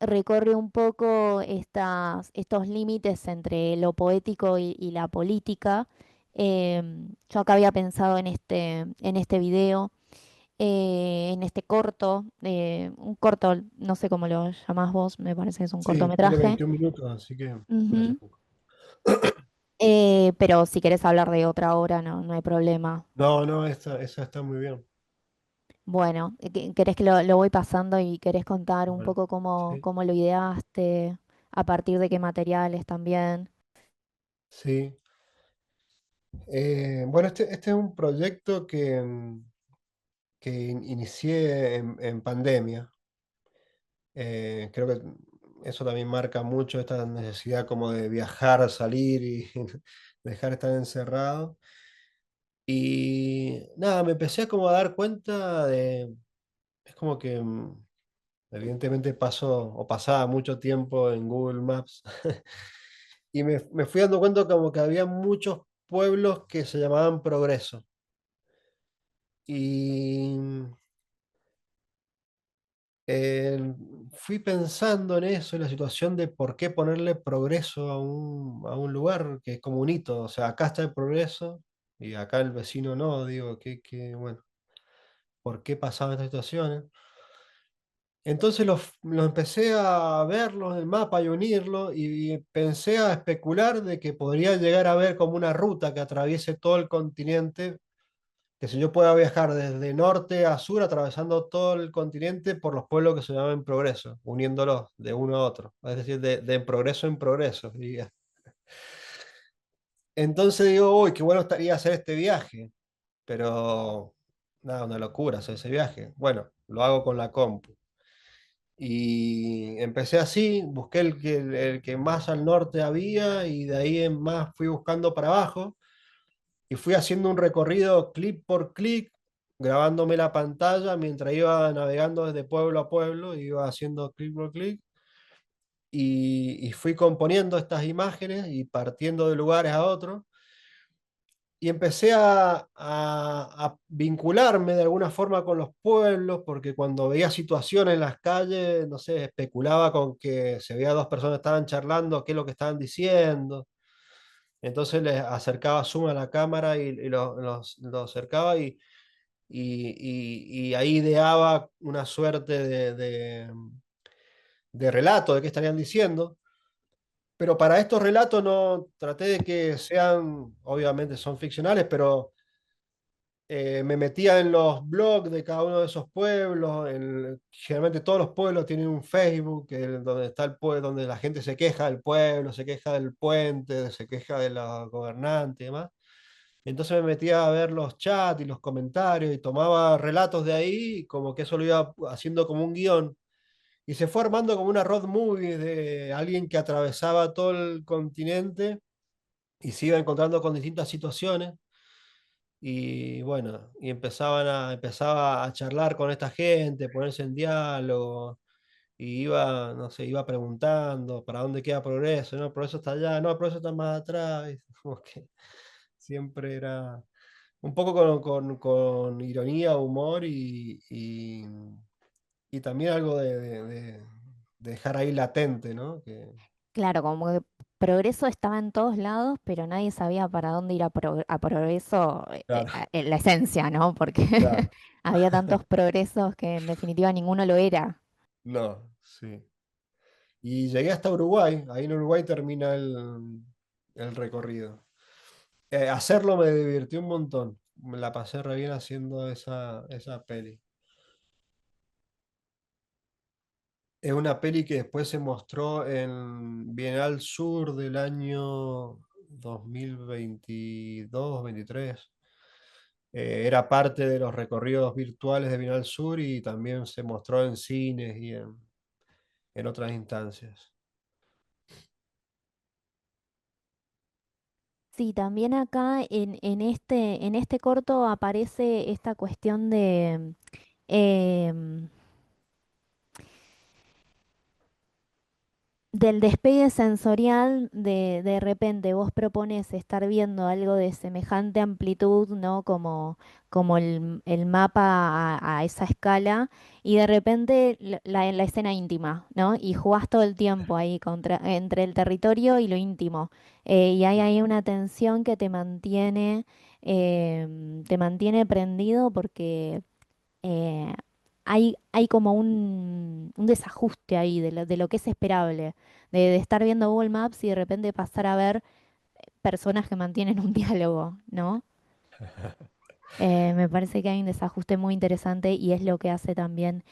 recorre un poco estos límites entre lo poético y la política. Yo acá había pensado en este video, en este corto, un corto, no sé cómo lo llamás vos, me parece que es un Sí, tiene cortometraje. 21 minutos, así que no es Ujú. poco. Pero si querés hablar de otra obra, no hay problema. No, no, esa está muy bien. Bueno, ¿querés que lo voy pasando y querés contar un Bueno, poco sí, cómo lo ideaste, a partir de qué materiales también? sí. Bueno, este es un proyecto que inicié en pandemia. Creo que eso también marca mucho esta necesidad como de viajar, salir y dejar de estar encerrado. Y nada, me empecé a como a dar cuenta es como que evidentemente paso o pasaba mucho tiempo en Google Maps y me fui dando cuenta como que había muchos pueblos que se llamaban Progreso. Y fui pensando en eso, en la situación de por qué ponerle progreso a un lugar que es como un hito. O sea, acá está el progreso y acá el vecino no. Digo, bueno, ¿por qué pasaban estas situaciones? Entonces los empecé a verlos en el mapa y unirlo y pensé a especular de que podría llegar a haber como una ruta que atraviese todo el continente, que si yo pueda viajar desde norte a sur atravesando todo el continente por los pueblos que se llaman Progreso, uniéndolos de uno a otro, es decir, de progreso en progreso. Entonces digo, uy, qué bueno estaría hacer este viaje, pero nada, una locura hacer ese viaje. Bueno, lo hago con la compu. Y empecé así, busqué el que más al norte había y de ahí en más fui buscando para abajo y fui haciendo un recorrido clic por clic, grabándome la pantalla mientras iba navegando desde pueblo a pueblo, iba haciendo clic por clic y fui componiendo estas imágenes y partiendo de lugares a otros. Y empecé a vincularme de alguna forma con los pueblos, porque cuando veía situaciones en las calles, no sé, especulaba con que se veía dos personas que estaban charlando, qué es lo que estaban diciendo. Entonces les acercaba zoom a la cámara y lo acercaba y ahí ideaba una suerte de relato de qué estarían diciendo. Pero para estos relatos no traté de que sean, obviamente son ficcionales, pero me metía en los blogs de cada uno de esos pueblos. Generalmente todos los pueblos tienen un Facebook donde está el pueblo, donde la gente se queja del pueblo, se queja del puente, se queja de los gobernantes y demás. Entonces me metía a ver los chats y los comentarios y tomaba relatos de ahí, y como que eso lo iba haciendo como un guión. Y se fue armando como una road movie de alguien que atravesaba todo el continente y se iba encontrando con distintas situaciones. Y bueno, y empezaba a charlar con esta gente, ponerse en diálogo, y iba, no sé, iba preguntando para dónde queda Progreso, no, Progreso está allá, no, Progreso está más atrás, y como que siempre era un poco con ironía, humor y también algo de dejar ahí latente, ¿no? Claro, como que progreso estaba en todos lados, pero nadie sabía para dónde ir a progreso, Claro, en la esencia, ¿no? Porque claro, había tantos progresos que en definitiva ninguno lo era. no, sí. Y llegué hasta Uruguay, ahí en Uruguay termina el recorrido. Hacerlo me divirtió un montón. me la pasé re bien haciendo esa peli. Es una peli que después se mostró en Bienal Sur del año 2022-23. Era parte de los recorridos virtuales de Bienal Sur y también se mostró en cines y en otras instancias. Sí, también acá en este corto aparece esta cuestión de em, del despegue sensorial. De repente vos propones estar viendo algo de semejante amplitud, ¿no? Como el mapa a esa escala, y de repente la escena íntima, ¿no? Y jugás todo el tiempo ahí entre el territorio y lo íntimo. Y hay ahí una tensión que te mantiene prendido porque eh, hay como un desajuste ahí de lo que es esperable, de estar viendo Google Maps y de repente pasar a ver personas que mantienen un diálogo, ¿no? Me parece que hay un desajuste muy interesante y es lo que hace también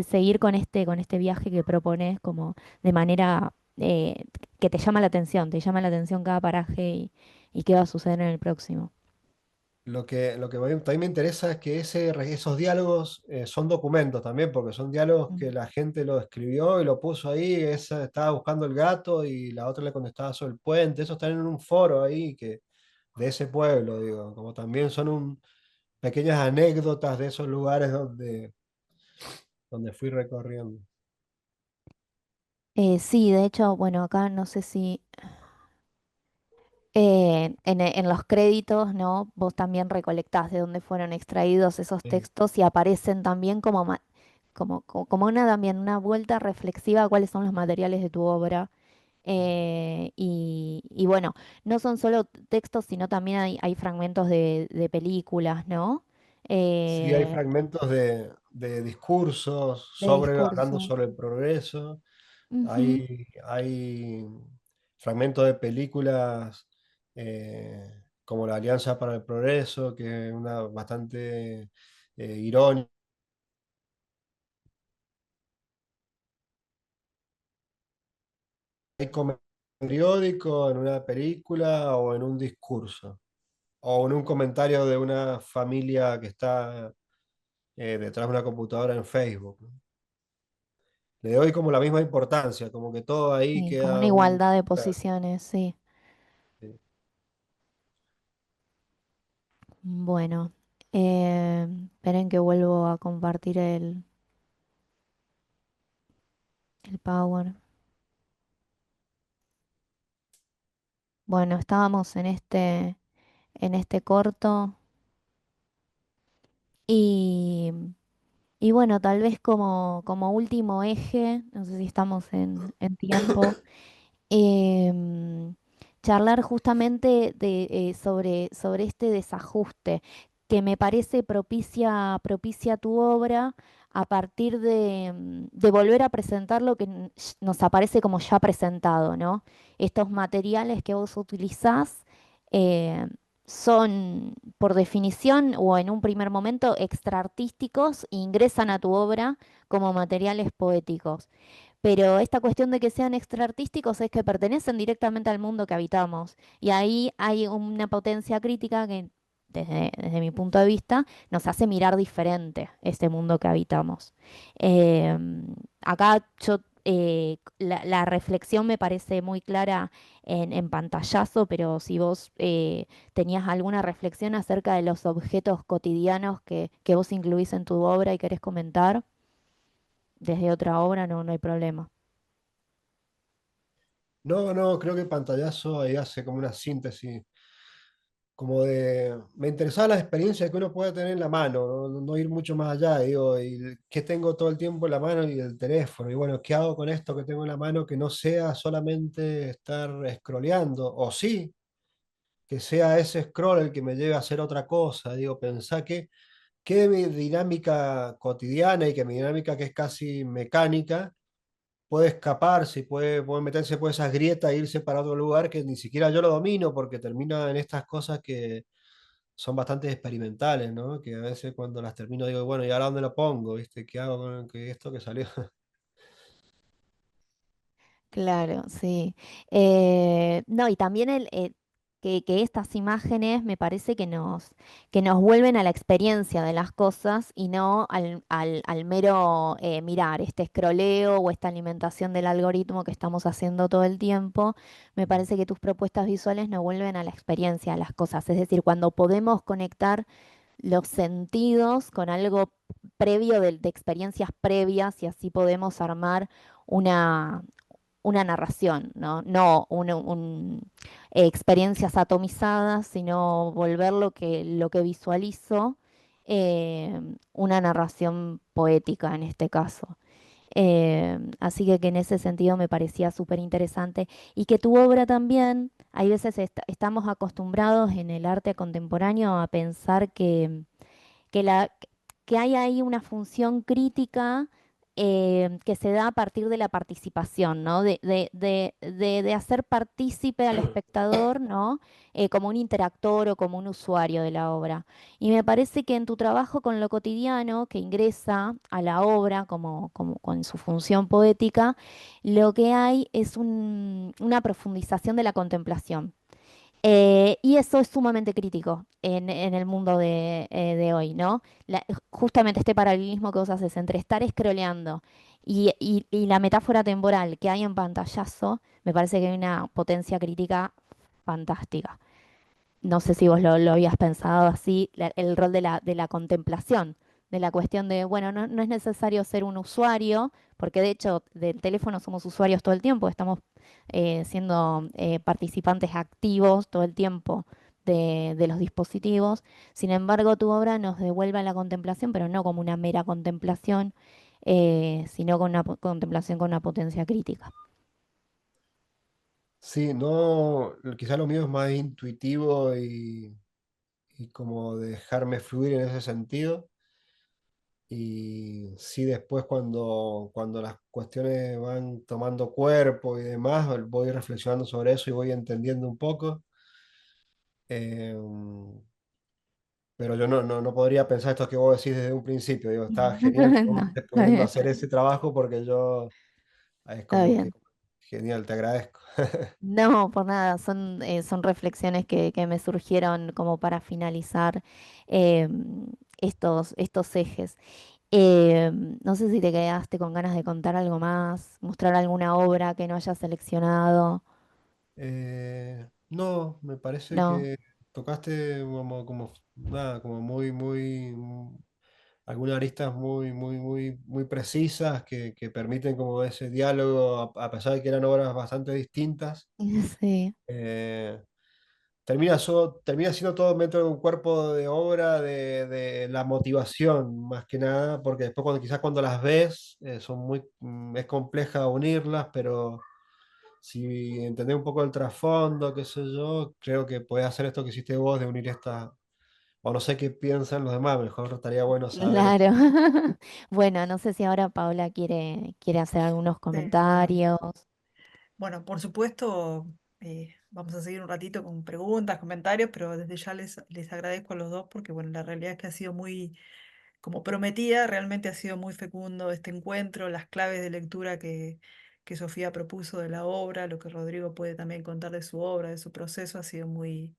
seguir con este viaje que propones como de manera que te llama la atención cada paraje y qué va a suceder en el próximo. Lo que también me interesa es que esos diálogos son documentos también, porque son diálogos que Mm. la gente lo escribió y lo puso ahí. Esa estaba buscando el gato y la otra le contestaba sobre el puente. Eso está en un foro ahí de ese pueblo, digo, como también son pequeñas anécdotas de esos lugares donde fui recorriendo. Sí, de hecho, bueno, acá no sé si en los créditos, ¿no? Vos también recolectás de dónde fueron extraídos esos Sí. textos y aparecen también como una, también una vuelta reflexiva a cuáles son los materiales de tu obra. Y bueno, no son solo textos, sino también hay fragmentos de películas, ¿no? Sí, hay Eh, fragmentos de discursos de hablando discurso. sobre el progreso. Ujú. Hay fragmentos de películas como La Alianza para el Progreso, que es una bastante irónica. Hay periódico, en una película o en un discurso, o en un comentario de una familia que está detrás de una computadora en Facebook, ¿no? Le doy como la misma importancia, como que todo ahí Sí, como una queda igualdad de posiciones, sí. sí. Bueno, esperen que vuelvo a compartir el Power. Bueno, estábamos en este corto y, y bueno, tal vez como último eje, no sé si estamos en tiempo, em, charlar justamente sobre este desajuste que me parece propicia tu obra a partir de volver a presentar lo que nos aparece como ya presentado, ¿no? Estos materiales que vos utilizás eh, son, por definición o en un primer momento, extraartísticos e ingresan a tu obra como materiales poéticos. Pero esta cuestión de que sean extraartísticos es que pertenecen directamente al mundo que habitamos. Y ahí hay una potencia crítica que, desde mi punto de vista, nos hace mirar diferente este mundo que habitamos. Acá la reflexión me parece muy clara en pantallazo, pero si vos tenías alguna reflexión acerca de los objetos cotidianos que vos incluís en tu obra y querés comentar desde otra obra, no hay problema. No, no, creo que Pantallazo ahí hace como una síntesis, me interesaba la experiencia que uno puede tener en la mano, no ir mucho más allá, digo, y qué tengo todo el tiempo en la mano y el teléfono, y bueno, ¿qué hago con esto que tengo en la mano que no sea solamente estar scrolleando? O sí, que sea ese scroll el que me lleve a hacer otra cosa, digo, pensá que mi dinámica cotidiana y que mi dinámica que es casi mecánica, puede escaparse, puede meterse por esas grietas e irse para otro lugar que ni siquiera yo lo domino porque termina en estas cosas que son bastante experimentales, ¿no? Que a veces cuando las termino digo, bueno, ¿y ahora dónde lo pongo? ¿Viste? ¿Qué hago con esto que salió? Claro, sí. No, y también que estas imágenes me parece que nos vuelven a la experiencia de las cosas y no al mero mirar, este escroleo o esta alimentación del algoritmo que estamos haciendo todo el tiempo. Me parece que tus propuestas visuales nos vuelven a la experiencia de las cosas. Es decir, cuando podemos conectar los sentidos con algo previo de experiencias previas y así podemos armar una, una narración, ¿no? No experiencias atomizadas, sino volver lo que visualizo una narración poética en este caso. Así que en ese sentido me parecía súper interesante y que tu obra también, hay veces estamos acostumbrados en el arte contemporáneo a pensar que, la, que hay ahí una función crítica que se da a partir de la participación, ¿no? De hacer partícipe al espectador, ¿no? Como un interactor o como un usuario de la obra. Y me parece que en tu trabajo con lo cotidiano, que ingresa a la obra como con su función poética, lo que hay es una profundización de la contemplación. Y eso es sumamente crítico en el mundo de hoy, ¿no? Justamente este paralelismo que vos haces entre estar scrolleando y la metáfora temporal que hay en pantallazo, me parece que hay una potencia crítica fantástica. No sé si vos lo habías pensado así, el rol de la contemplación, de la cuestión de, bueno, no es necesario ser un usuario, porque de hecho del teléfono somos usuarios todo el tiempo, estamos siendo participantes activos todo el tiempo de los dispositivos. Sin embargo, tu obra nos devuelve a la contemplación, pero no como una mera contemplación, sino con una contemplación con una potencia crítica. Sí, no, quizá lo mío es más intuitivo y como dejarme fluir en ese sentido. Y sí, después cuando las cuestiones van tomando cuerpo y demás, voy reflexionando sobre eso y voy entendiendo un poco. Eh, pero yo no podría pensar esto que vos decís desde un principio. Digo, está genial que vos No, estés está pudiendo bien, hacer ese trabajo porque yo es está como que bien. genial, te agradezco. No, por nada, son reflexiones que me surgieron como para finalizar estos ejes. No sé si te quedaste con ganas de contar algo más, mostrar alguna obra que no hayas seleccionado. No, me parece No, que tocaste nada, como algunas aristas muy precisas que permiten como ese diálogo, a pesar de que eran obras bastante distintas. sí, eh, termina siendo todo dentro de un cuerpo de obra de la motivación, más que nada, porque después quizás cuando las ves, es compleja unirlas, pero si entendés un poco el trasfondo, qué sé yo, creo que podés hacer esto que hiciste vos de unir esta, o no sé qué piensan los demás, mejor estaría bueno saber esto. claro. Bueno, no sé si ahora Paula quiere hacer algunos Bueno, comentarios. bueno, por supuesto, vamos a seguir un ratito con preguntas, comentarios, pero desde ya les agradezco a los dos porque, bueno, la realidad es que ha sido muy, como prometía, realmente ha sido muy fecundo este encuentro, las claves de lectura que Sofía propuso de la obra, lo que Rodrigo puede también contar de su obra, de su proceso, ha sido muy,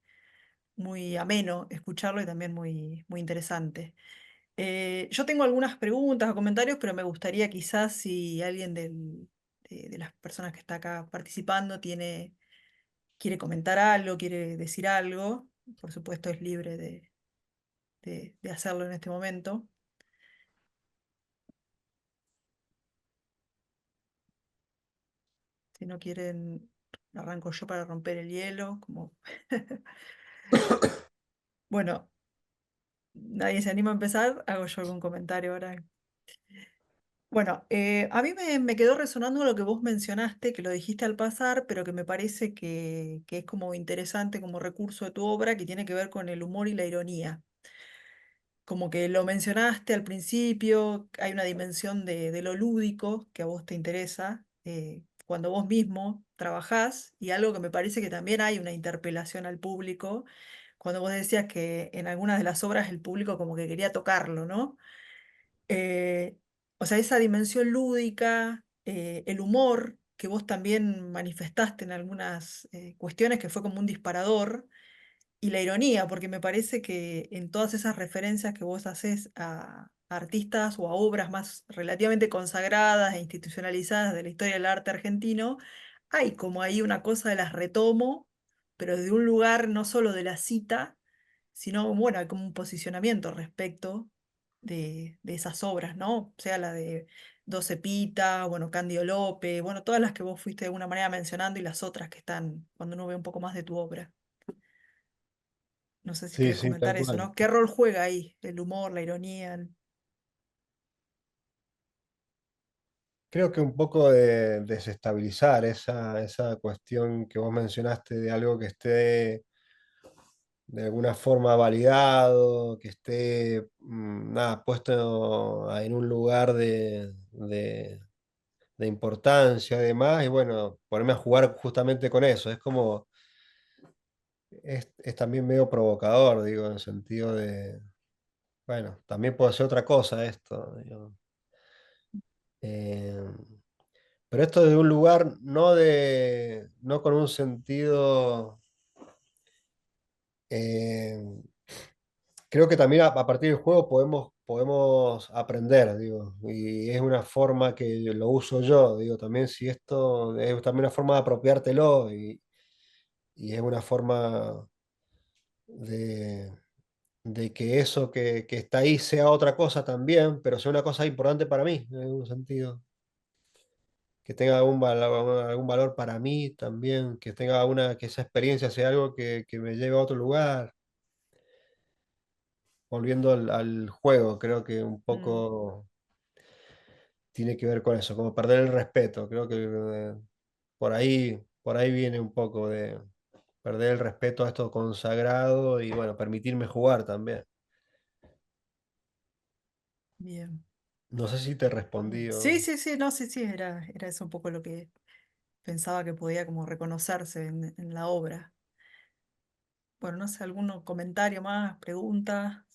muy ameno escucharlo y también muy, muy interesante. Yo tengo algunas preguntas o comentarios, pero me gustaría quizás si alguien de las personas que está acá participando quiere comentar algo, quiere decir algo, por supuesto es libre de hacerlo en este momento. Si no quieren, arranco yo para romper el hielo, como bueno, nadie se anima a empezar, hago yo algún comentario ahora. Bueno, a mí me quedó resonando lo que vos mencionaste, que lo dijiste al pasar, pero que me parece que es como interesante como recurso de tu obra, que tiene que ver con el humor y la ironía. Como que lo mencionaste al principio, hay una dimensión de lo lúdico que a vos te interesa, cuando vos mismo trabajás, y algo que me parece que también hay una interpelación al público, cuando vos decías que en algunas de las obras el público como que quería tocarlo, ¿no? Eh, o sea, esa dimensión lúdica, el humor que vos también manifestaste en algunas cuestiones, que fue como un disparador, y la ironía, porque me parece que en todas esas referencias que vos haces a artistas o a obras más relativamente consagradas e institucionalizadas de la historia del arte argentino, hay como ahí una cosa de las retomo, pero de un lugar no solo de la cita, sino, bueno, hay como un posicionamiento respecto de esas obras, ¿no? Sea la de Doce Pita, bueno, Cándido López, bueno, todas las que vos fuiste de alguna manera mencionando y las otras que están cuando uno ve un poco más de tu obra. No sé si Sí, querés sí, tal comentar eso, cual. ¿no? ¿Qué rol juega ahí el humor, la ironía? Creo que un poco de desestabilizar esa cuestión que vos mencionaste de algo que esté de alguna forma validado, que esté nada, puesto en un lugar de importancia, además, y bueno, ponerme a jugar justamente con eso. Es como, es también medio provocador, digo, en el sentido de, bueno, también puede ser otra cosa esto, digo. Eh, pero esto de un lugar no con un sentido, eh, creo que también a partir del juego podemos aprender, digo, y es una forma que lo uso yo, digo, también si esto es también una forma de apropiártelo y es una forma de, de que eso que está ahí sea otra cosa también, pero sea una cosa importante para mí, en algún sentido. Que tenga algún valor para mí también, que tenga que esa experiencia sea algo que me lleve a otro lugar. Volviendo al juego, creo que un Mm, poco tiene que ver con eso, como perder el respeto. Creo que por ahí viene un poco de perder el respeto a esto consagrado y bueno, permitirme jugar también. bien. No sé si te respondí Sí, sí, sí, no, sí, sí, era eso un poco lo que pensaba que podía como reconocerse en la obra. Bueno, no sé, algún comentario más, pregunta.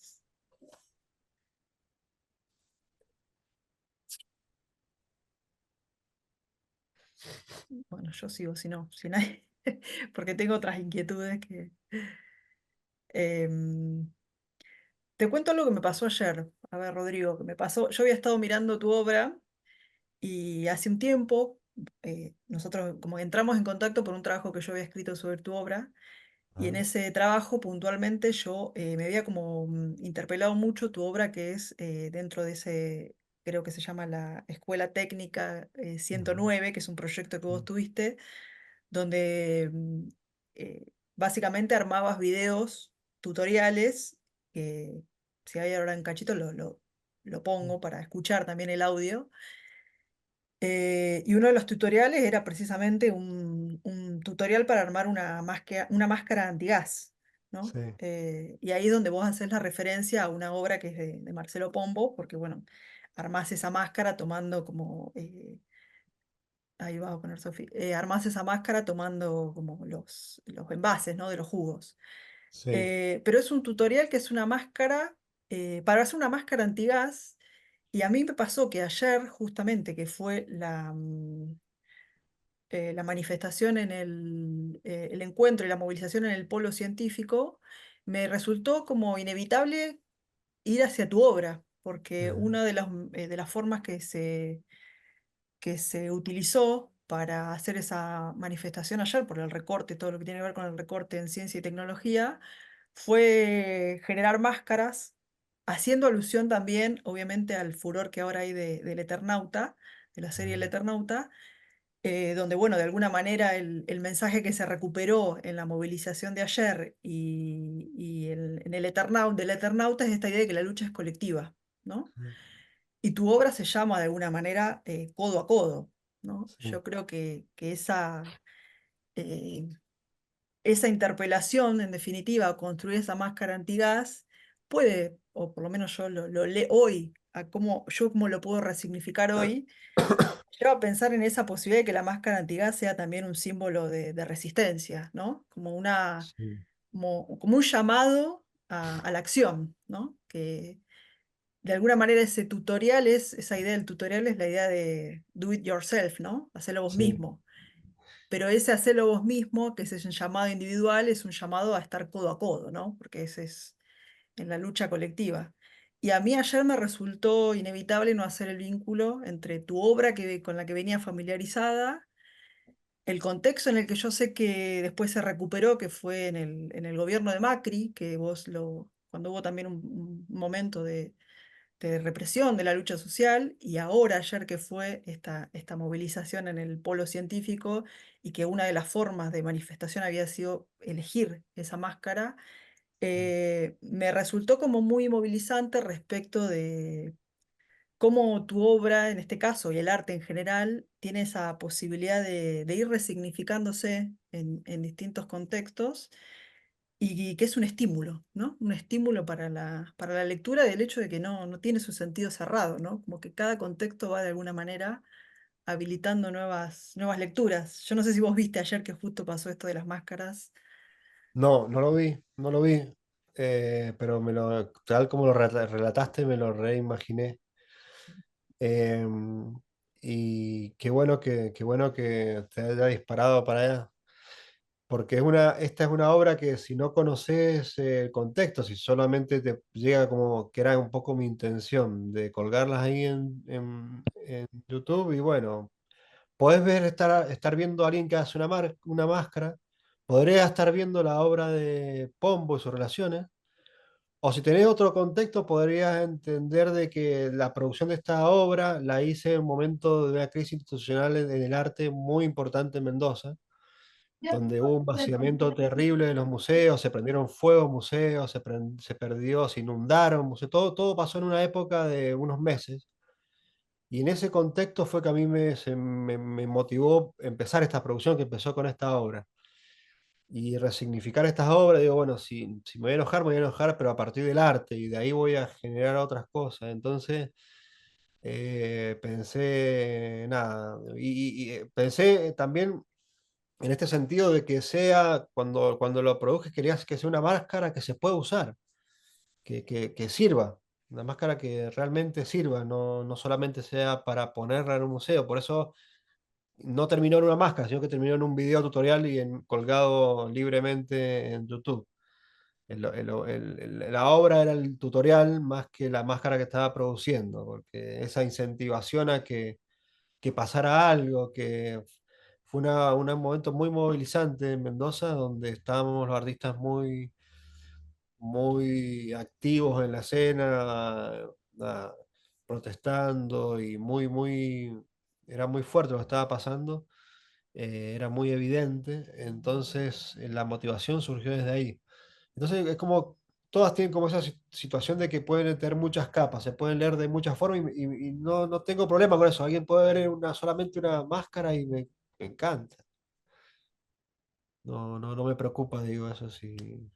Bueno, yo sigo, si no, si nadie, porque tengo otras inquietudes que... Em, te cuento algo que me pasó ayer. A ver, Rodrigo, que me pasó. Yo había estado mirando tu obra y hace un tiempo nosotros como entramos en contacto por un trabajo que yo había escrito sobre tu obra y en Ah, ese trabajo puntualmente yo me había como interpelado mucho tu obra que es dentro de ese, creo que se llama la Escuela Técnica ujú, 109, que es un proyecto que vos sí, tuviste, donde eh, básicamente armabas videos tutoriales, que si hay ahora en cachito lo sí, pongo para escuchar también el audio. Y uno de los tutoriales era precisamente un tutorial para armar una máscara antigás, ¿no? sí, Y ahí es donde vos haces la referencia a una obra que es de Marcelo Pombo, porque bueno, armás esa máscara tomando como, ahí va a poner Sofía, armás esa máscara tomando como los envases, ¿no? De los jugos. sí, Pero es un tutorial que es una máscara, para hacer una máscara antigás, y a mí me pasó que ayer, justamente, que fue la manifestación en el encuentro y la movilización en el polo científico, me resultó como inevitable ir hacia tu obra, porque ujú, una de las formas que se utilizó para hacer esa manifestación ayer por el recorte, todo lo que tiene que ver con el recorte en ciencia y tecnología, fue generar máscaras, haciendo alusión también, obviamente, al furor que ahora hay del Eternauta, de la serie El ujú, Eternauta, donde, bueno, de alguna manera el mensaje que se recuperó en la movilización de ayer y en el del Eternauta es esta idea de que la lucha es colectiva, ¿no? ujú, Y tu obra se llama de alguna manera Codo a Codo, ¿no? sí, Yo creo que eh, esa interpelación, en definitiva, construir esa máscara antigás, puede, o por lo menos yo lo leo hoy, yo como lo puedo resignificar hoy, Lleva a pensar en esa posibilidad de que la máscara antigas sea también un símbolo de resistencia, ¿no? Sí. Como un llamado a la acción, ¿no? Que de alguna manera ese tutorial esa idea del tutorial es la idea de do it yourself, ¿no? Hacerlo vos Sí. mismo. Pero ese hacerlo vos mismo, que ese es un llamado individual, es un llamado a estar codo a codo, ¿no? Porque ese es en la lucha colectiva. Y a mí ayer me resultó inevitable no hacer el vínculo entre tu obra con la que venía familiarizada, el contexto en el que yo sé que después se recuperó, que fue en el gobierno de Macri, que cuando hubo también un momento de represión de la lucha social, y ahora ayer que fue esta movilización en el polo científico, y que una de las formas de manifestación había sido elegir esa máscara, me resultó como muy movilizante respecto de cómo tu obra, en este caso, y el arte en general, tiene esa posibilidad de ir resignificándose en distintos contextos y que es un estímulo, ¿no? Un estímulo para la lectura del hecho de que no tiene su sentido cerrado, ¿no? Como que cada contexto va de alguna manera habilitando nuevas lecturas. Yo no sé si vos viste ayer que justo pasó esto de las máscaras. No, no lo vi, no lo vi, pero tal como lo relataste, me lo reimaginé. Em, y qué bueno que te haya disparado para allá, porque esta es una obra que si no conoces el contexto, si solamente te llega como que era un poco mi intención de colgarlas ahí en YouTube, y bueno, podés estar viendo a alguien que hace una máscara, podría estar viendo la obra de Pombo y sus relaciones, o si tenés otro contexto, podrías entender de que la producción de esta obra la hice en un momento de una crisis institucional en el arte muy importante en Mendoza, donde hubo un vaciamiento terrible de los museos, se prendieron fuego museos, se perdió, se inundaron museos, todo pasó en una época de unos meses. Y en ese contexto fue que a mí me motivó empezar esta producción que empezó con esta obra. Y resignificar estas obras, digo, bueno, si me voy a enojar, me voy a enojar, pero a partir del arte, y de ahí voy a generar otras cosas. Entonces, pensé, nada, pensé también en este sentido de que sea, cuando lo produje, querías que sea una máscara que se pueda usar, que sirva, una máscara que realmente sirva, no solamente sea para ponerla en un museo. Por eso no terminó en una máscara, sino que terminó en un video tutorial colgado libremente en YouTube. La obra era el tutorial más que la máscara que estaba produciendo, porque esa incentivación a que pasara algo, que fue un momento muy movilizante en Mendoza, donde estábamos los artistas muy activos en la escena, ah, protestando y era muy fuerte lo que estaba pasando, era muy evidente, entonces la motivación surgió desde ahí. Entonces es como, todas tienen como esa situación de que pueden tener muchas capas, se pueden leer de muchas formas y no tengo problema con eso. Alguien puede ver solamente una máscara y me encanta. No me preocupa, digo, eso sí.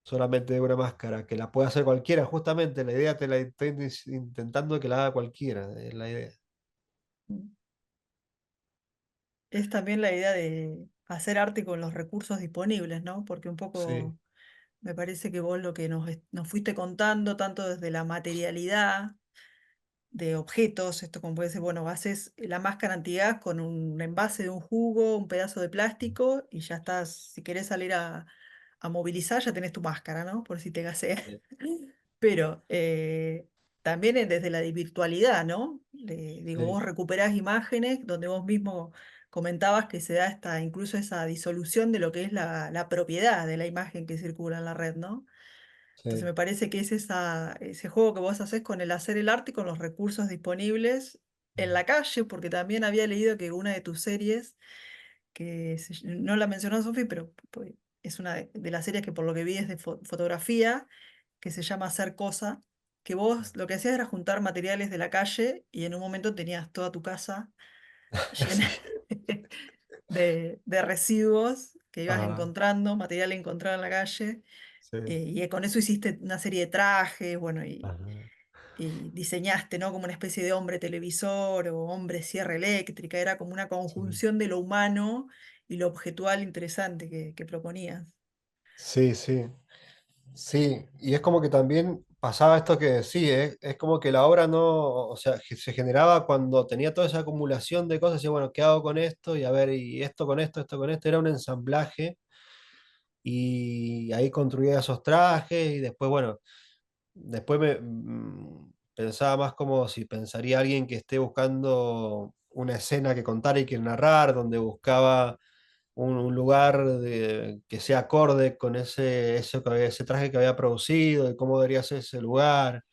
Solamente una máscara, que la puede hacer cualquiera, justamente la idea te la estoy intentando que la haga cualquiera, es la idea. Es también la idea de hacer arte con los recursos disponibles, ¿no? Porque un Sí, poco me parece que vos lo que nos fuiste contando, tanto desde la materialidad de objetos, esto como puede ser, bueno, haces la máscara antigas con un envase de un jugo, un pedazo de plástico y ya estás, si querés salir a movilizar, ya tenés tu máscara, ¿no? Por si te gasé. sí, Pero también desde la virtualidad, ¿no? Digo, sí, vos recuperás imágenes donde vos mismo comentabas que se da incluso esa disolución de lo que es la propiedad de la imagen que circula en la red, ¿no? Entonces sí. me parece que es ese juego que vos haces con el hacer el arte y con los recursos disponibles en la calle, porque también había leído que una de tus series, no la mencionó Sofi, pero es una de las series que por lo que vi es de fotografía, que se llama Hacer Cosa, que vos lo que hacías era juntar materiales de la calle y en un momento tenías toda tu casa llena Sí. de residuos que ibas Ajá, encontrando, material encontrado en la calle, sí, y con eso hiciste una serie de trajes, bueno, y, ajá. y diseñaste, ¿no? Como una especie de hombre televisor o hombre sierra eléctrica, era como una Sí, conjunción de lo humano y lo objetual interesante que proponías. sí, sí. Sí, y es como que también pasaba esto que sí, es como que la obra no, o sea, se generaba cuando tenía toda esa acumulación de cosas, y bueno, ¿qué hago con esto? Y a ver, y esto con esto con esto, era un ensamblaje, y ahí construía esos trajes, y después, bueno, después pensaba más como si pensaría alguien que esté buscando una escena que contar y que narrar, donde buscaba un lugar que sea acorde con ese traje que había producido y cómo debería ser ese lugar.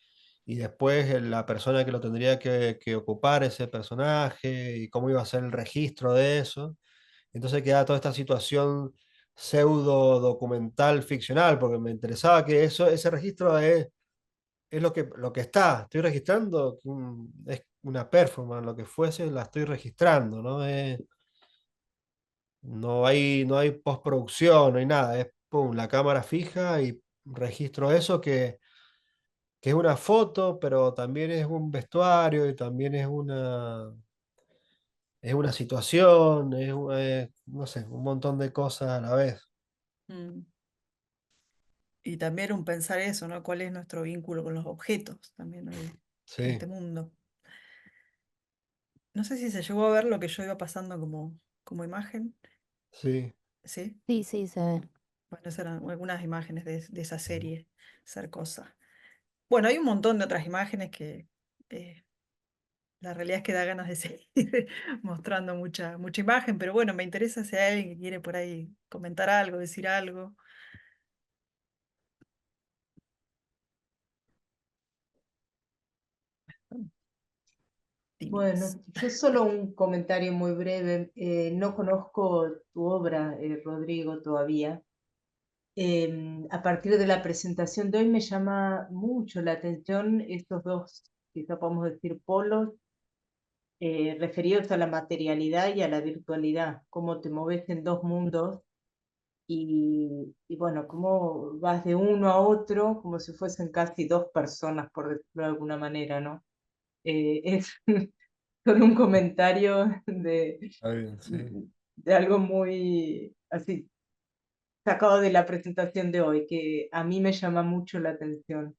Y después la persona que lo tendría que ocupar ese personaje y cómo iba a ser el registro de eso. Entonces quedaba toda esta situación pseudo documental ficcional, porque me interesaba que ese registro es lo que está. Estoy registrando, es una performance, lo que fuese, la estoy registrando, ¿no? No hay postproducción, no hay nada, es pum, la cámara fija y registro eso que es una foto, pero también es un vestuario y también es una situación, no sé, un montón de cosas a la vez. Mm. Y también un pensar eso, ¿no? ¿Cuál es nuestro vínculo con los objetos también hoy en Sí, este mundo? No sé si se llegó a ver lo que yo iba pasando como imagen, sí, ¿sí? Sí, sí, se ve. Bueno, esas eran algunas imágenes de esa serie, Ser Cosa. Bueno, hay un montón de otras imágenes que eh, la realidad es que da ganas de seguir mostrando mucha imagen, pero bueno, me interesa si hay alguien que quiere por ahí comentar algo, decir algo. Tímidos. Bueno, yo solo un comentario muy breve. No conozco tu obra, Rodrigo, todavía. A partir de la presentación de hoy me llama mucho la atención estos dos, quizá podemos decir, polos referidos a la materialidad y a la virtualidad, cómo te moves en dos mundos y bueno, cómo vas de uno a otro como si fuesen casi dos personas, por decirlo de alguna manera, ¿no? Es con un comentario está bien, sí. de algo muy así sacado de la presentación de hoy, que a mí me llama mucho la atención,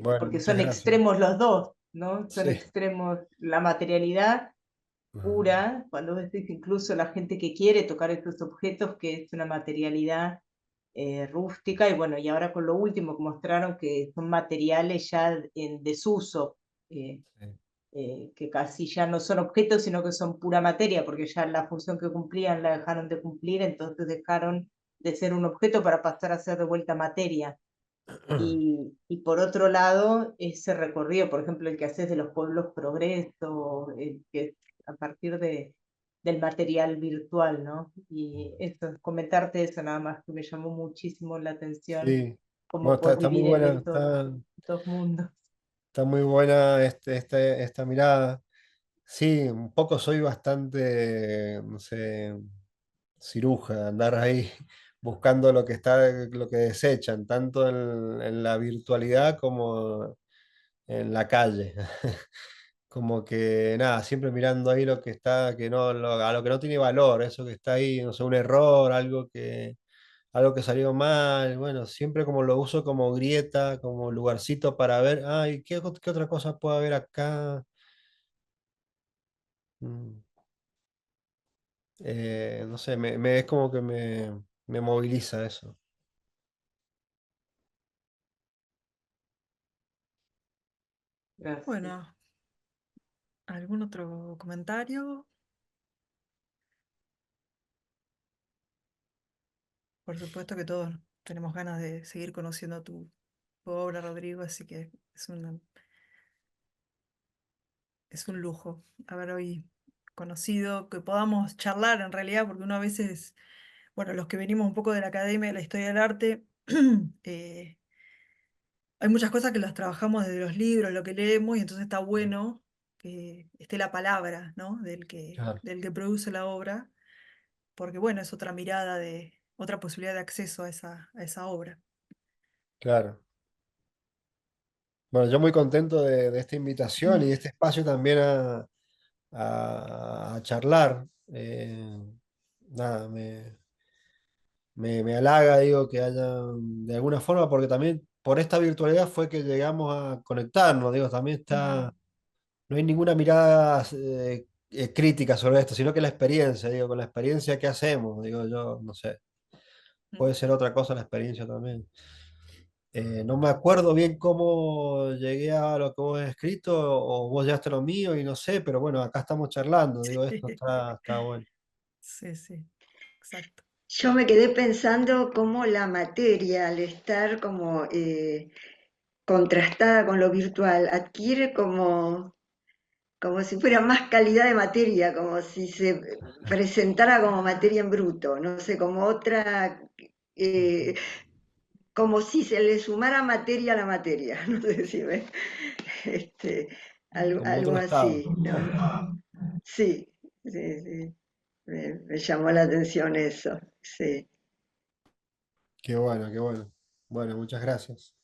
Bueno, porque muchas son gracias. extremos los dos, ¿no? Son Sí. extremos la materialidad Ajá, pura, cuando ves que incluso la gente que quiere tocar estos objetos, que es una materialidad rústica, y bueno, y ahora con lo último que mostraron que son materiales ya en desuso, eh, sí. que casi ya no son objetos, sino que son pura materia, porque ya la función que cumplían la dejaron de cumplir, entonces dejaron de ser un objeto para pasar a ser de vuelta materia. Y por otro lado, ese recorrido, por ejemplo, el que haces de los pueblos progreso, el que a partir del material virtual, ¿no? Y eso, comentarte eso nada más, que me llamó muchísimo la atención, Sí. Bueno, cómo puedes está muy vivir en buena, estos está, dos mundos. está muy buena esta mirada. Sí, un poco soy bastante, no sé, ciruja, andar ahí buscando lo que desechan, tanto en la virtualidad como en la calle. Como que nada, siempre mirando ahí lo que está, que no, a lo que no tiene valor, eso que está ahí, no sé, un error, algo que salió mal, bueno, siempre como lo uso como grieta, como lugarcito para ver, ay, ¿qué otra cosa puede haber acá? Mm. No sé, es como que me moviliza eso. Gracias. Bueno, ¿algún otro comentario? Por supuesto que todos tenemos ganas de seguir conociendo tu obra, Rodrigo, así que es un lujo haber hoy conocido, que podamos charlar en realidad, porque uno a veces, bueno, los que venimos un poco de la academia de la historia del arte, eh, hay muchas cosas que las trabajamos desde los libros, lo que leemos, y entonces está bueno que esté la palabra, ¿no? Del que, Claro, del que produce la obra, porque bueno, es otra mirada otra posibilidad de acceso a esa obra. claro. Bueno, yo muy contento de esta invitación y Mm. de este espacio también a charlar. Nada, me halaga, digo, que haya de alguna forma, porque también por esta virtualidad fue que llegamos a conectarnos, digo, también está, no hay ninguna mirada crítica sobre esto, sino que la experiencia, digo, con la experiencia que hacemos, digo, yo no sé, Mm. puede ser otra cosa la experiencia también. No me acuerdo bien cómo llegué a lo que vos has escrito o vos llegaste a lo mío y no sé, pero bueno, acá estamos charlando, digo, esto está bueno. Sí, sí, exacto. Yo me quedé pensando cómo la materia, al estar como contrastada con lo virtual, adquiere como si fuera más calidad de materia, como si se presentara como materia en bruto, no sé, como otra, eh, como si se le sumara materia a la materia, no sé si me, este, Como algo otro estado. así, ¿no? Sí, sí, sí, me llamó la atención eso, sí. Qué bueno, qué bueno. Bueno, muchas gracias.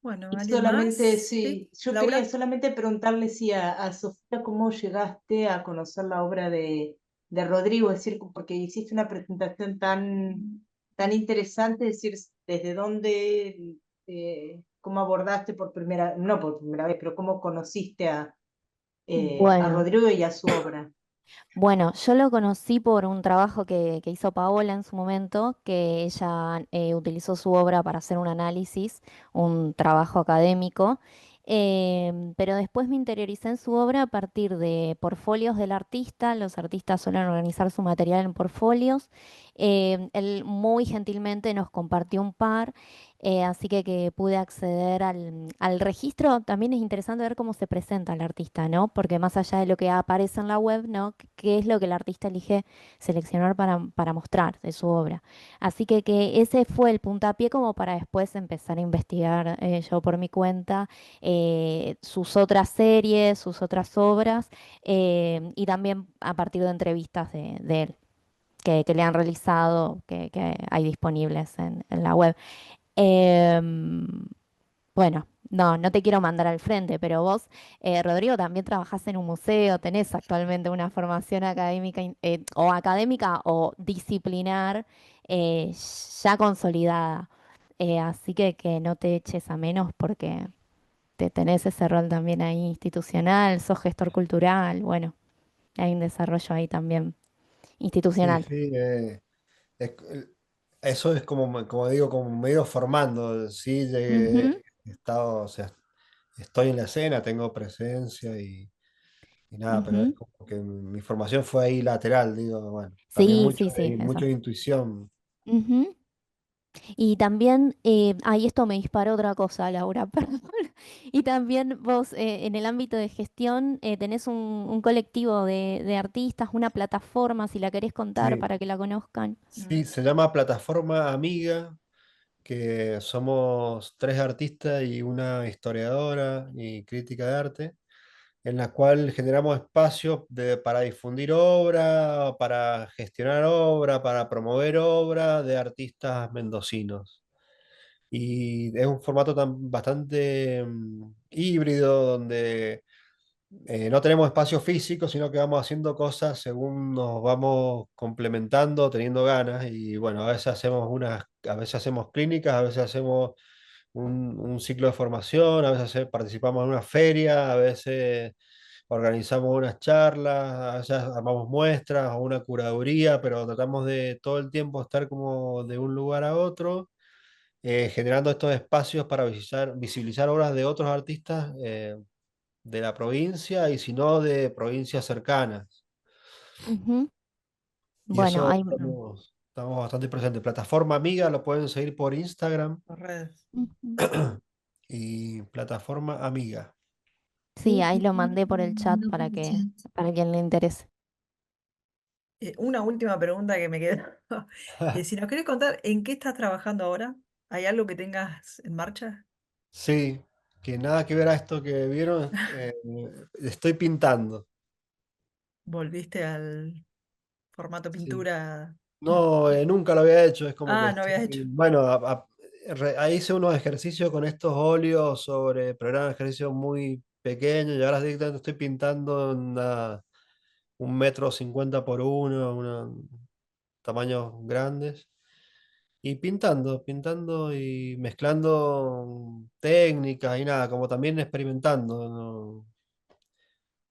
Bueno, Y ¿alguien solamente, más? ¿Sí? sí, yo quería ¿Laura? solamente preguntarle si a Sofía cómo llegaste a conocer la obra de Rodrigo, es decir, porque hiciste una presentación tan interesante, es decir, desde dónde, cómo abordaste por primera, no por primera vez, pero cómo conociste a Bueno. Rodrigo y a su obra. Bueno, yo lo conocí por un trabajo que hizo Paola en su momento, que ella utilizó su obra para hacer un análisis, un trabajo académico, pero después me interioricé en su obra a partir de portfolios del artista. Los artistas suelen organizar su material en portfolios. Él muy gentilmente nos compartió un par. Así que pude acceder al registro. También es interesante ver cómo se presenta el artista, ¿no? Porque más allá de lo que aparece en la web, ¿no? ¿Qué es lo que el artista elige seleccionar para mostrar de su obra? Así que ese fue el puntapié como para después empezar a investigar yo por mi cuenta sus otras series, sus otras obras y también a partir de entrevistas de él. Que le han realizado, que hay disponibles en la web. Em, bueno, no te quiero mandar al frente, pero vos, Rodrigo, también trabajás en un museo, tenés actualmente una formación académica o académica o disciplinar eh, ya consolidada. Así que no te eches a menos porque te tenés ese rol también ahí institucional, sos gestor cultural, bueno, hay un desarrollo ahí también Sí, institucional. sí, es- eso es como digo, como me he ido formando, sí, Ujú, he estado, o sea, estoy en la escena, tengo presencia y nada, pero es ujú. como que mi formación fue ahí lateral, digo, bueno, también Sí, sí, sí, mucho eso. de intuición. Ujú. Y también, ay, esto me disparó otra cosa, Laura, perdón. Y también vos, en el ámbito de gestión, tenés un colectivo de artistas, una plataforma, si la querés contar Sí, para que la conozcan. sí, se llama Plataforma Amiga, que somos tres artistas y una historiadora y crítica de arte, en la cual generamos espacios para difundir obra, para gestionar obra, para promover obra de artistas mendocinos. Y es un formato bastante híbrido, donde no tenemos espacio físico, sino que vamos haciendo cosas según nos vamos complementando, teniendo ganas. Y bueno, a veces hacemos clínicas, a veces hacemos un ciclo de formación, a veces participamos en una feria, a veces organizamos unas charlas, a veces armamos muestras o una curaduría, pero tratamos de todo el tiempo estar como de un lugar a otro, generando estos espacios para visibilizar obras de otros artistas de la provincia y si no de provincias cercanas. Ujú. Y Bueno, eso hay... estamos bastante presentes. Plataforma Amiga lo pueden seguir por Instagram Por redes. Ujú. y Plataforma Amiga. Sí, ahí lo mandé por el chat para quien le interese. Una última pregunta que me quedó. Si nos querés contar, ¿en qué estás trabajando ahora? ¿Hay algo que tengas en marcha? Sí, que nada que ver a esto que vieron, estoy pintando. ¿Volviste al formato Sí. pintura? No, nunca lo había hecho, es como que Ah, no habías estoy, hecho. bueno, ahí hice unos ejercicios con estos óleos pero eran ejercicios muy pequeños y ahora directamente estoy pintando un 1,50 por 1, tamaños grandes. Y pintando y mezclando técnicas y nada, como también experimentando, ¿no?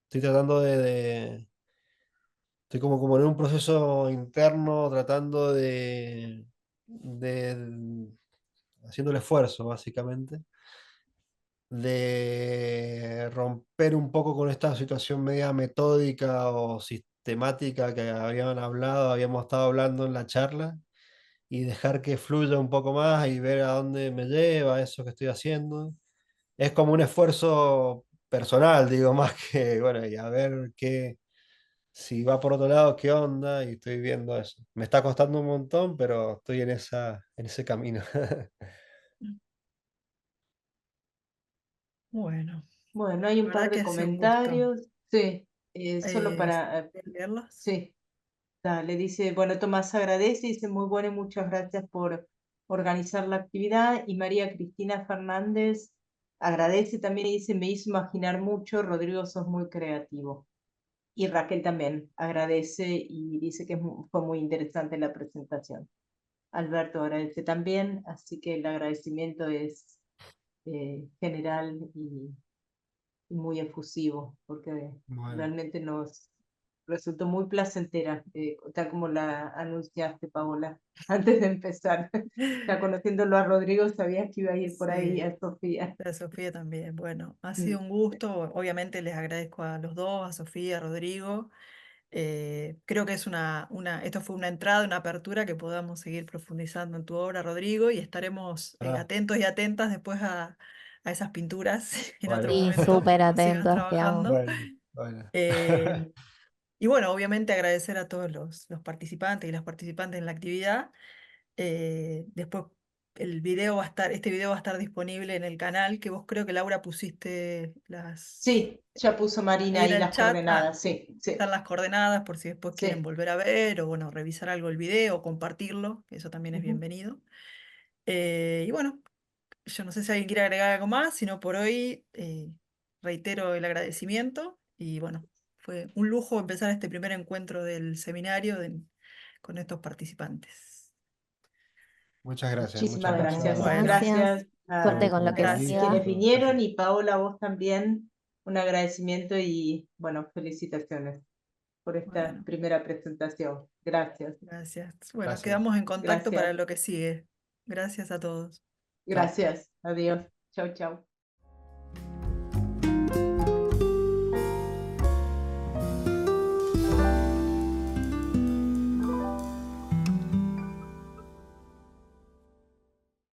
Estoy tratando estoy como en un proceso interno, tratando haciendo el esfuerzo, básicamente, de romper un poco con esta situación media metódica o sistemática que habíamos estado hablando en la charla, y dejar que fluya un poco más y ver a dónde me lleva eso que estoy haciendo. Es como un esfuerzo personal, digo, más que, bueno, y a ver si va por otro lado, qué onda, y estoy viendo eso. Me está costando un montón, pero estoy en ese camino. Bueno, Bueno, hay la un par verdad que de ha sido un gusto comentarios. Sí, solo eh, para, leerlos. sí, dale, dice, bueno, Tomás agradece, dice muy bueno y muchas gracias por organizar la actividad. Y María Cristina Fernández agradece también y dice, me hizo imaginar mucho, Rodrigo, sos muy creativo. Y Raquel también agradece y dice que fue muy interesante la presentación. Alberto agradece también, así que el agradecimiento es general y muy efusivo, porque Bueno, realmente nos resultó muy placentera, tal como la anunciaste, Paola, antes de empezar. Ya conociéndolo a Rodrigo, sabías que iba a ir por ahí Sí, a Sofía. a Sofía también. Bueno, ha sido Mm. un gusto. Obviamente les agradezco a los dos, a Sofía, a Rodrigo. Creo que esto fue una entrada, una apertura que podamos seguir profundizando en tu obra, Rodrigo, y estaremos ah, atentos y atentas después a esas pinturas en otro bueno, Sí, momento, súper cuando sigas atentos, quedamos. trabajando. bueno, bueno. Eh, y bueno, obviamente agradecer a todos los participantes y las participantes en la actividad. Después este video va a estar disponible en el canal, que vos creo que Laura pusiste Sí, ya puso Marina ahí en ahí el las chat. coordenadas, sí, sí, Están las coordenadas por si después quieren sí. volver a ver o bueno, revisar algo el video o compartirlo, que eso también es Ujú. bienvenido. Y bueno, yo no sé si alguien quiere agregar algo más, sino por hoy reitero el agradecimiento y bueno, fue un lujo empezar este primer encuentro del seminario con estos participantes. Muchas Muchísimas gracias gracias. Bueno, Gracias. Gracias Suerte con lo por el que gracias. quienes siga. convite. vinieron y Paola, vos también, un agradecimiento y bueno, felicitaciones por esta Bueno, primera presentación. Gracias, gracias. Bueno, Gracias. quedamos en contacto para gracias, lo que sigue. Gracias a todos. Chao. gracias. Adiós. Chau, chau.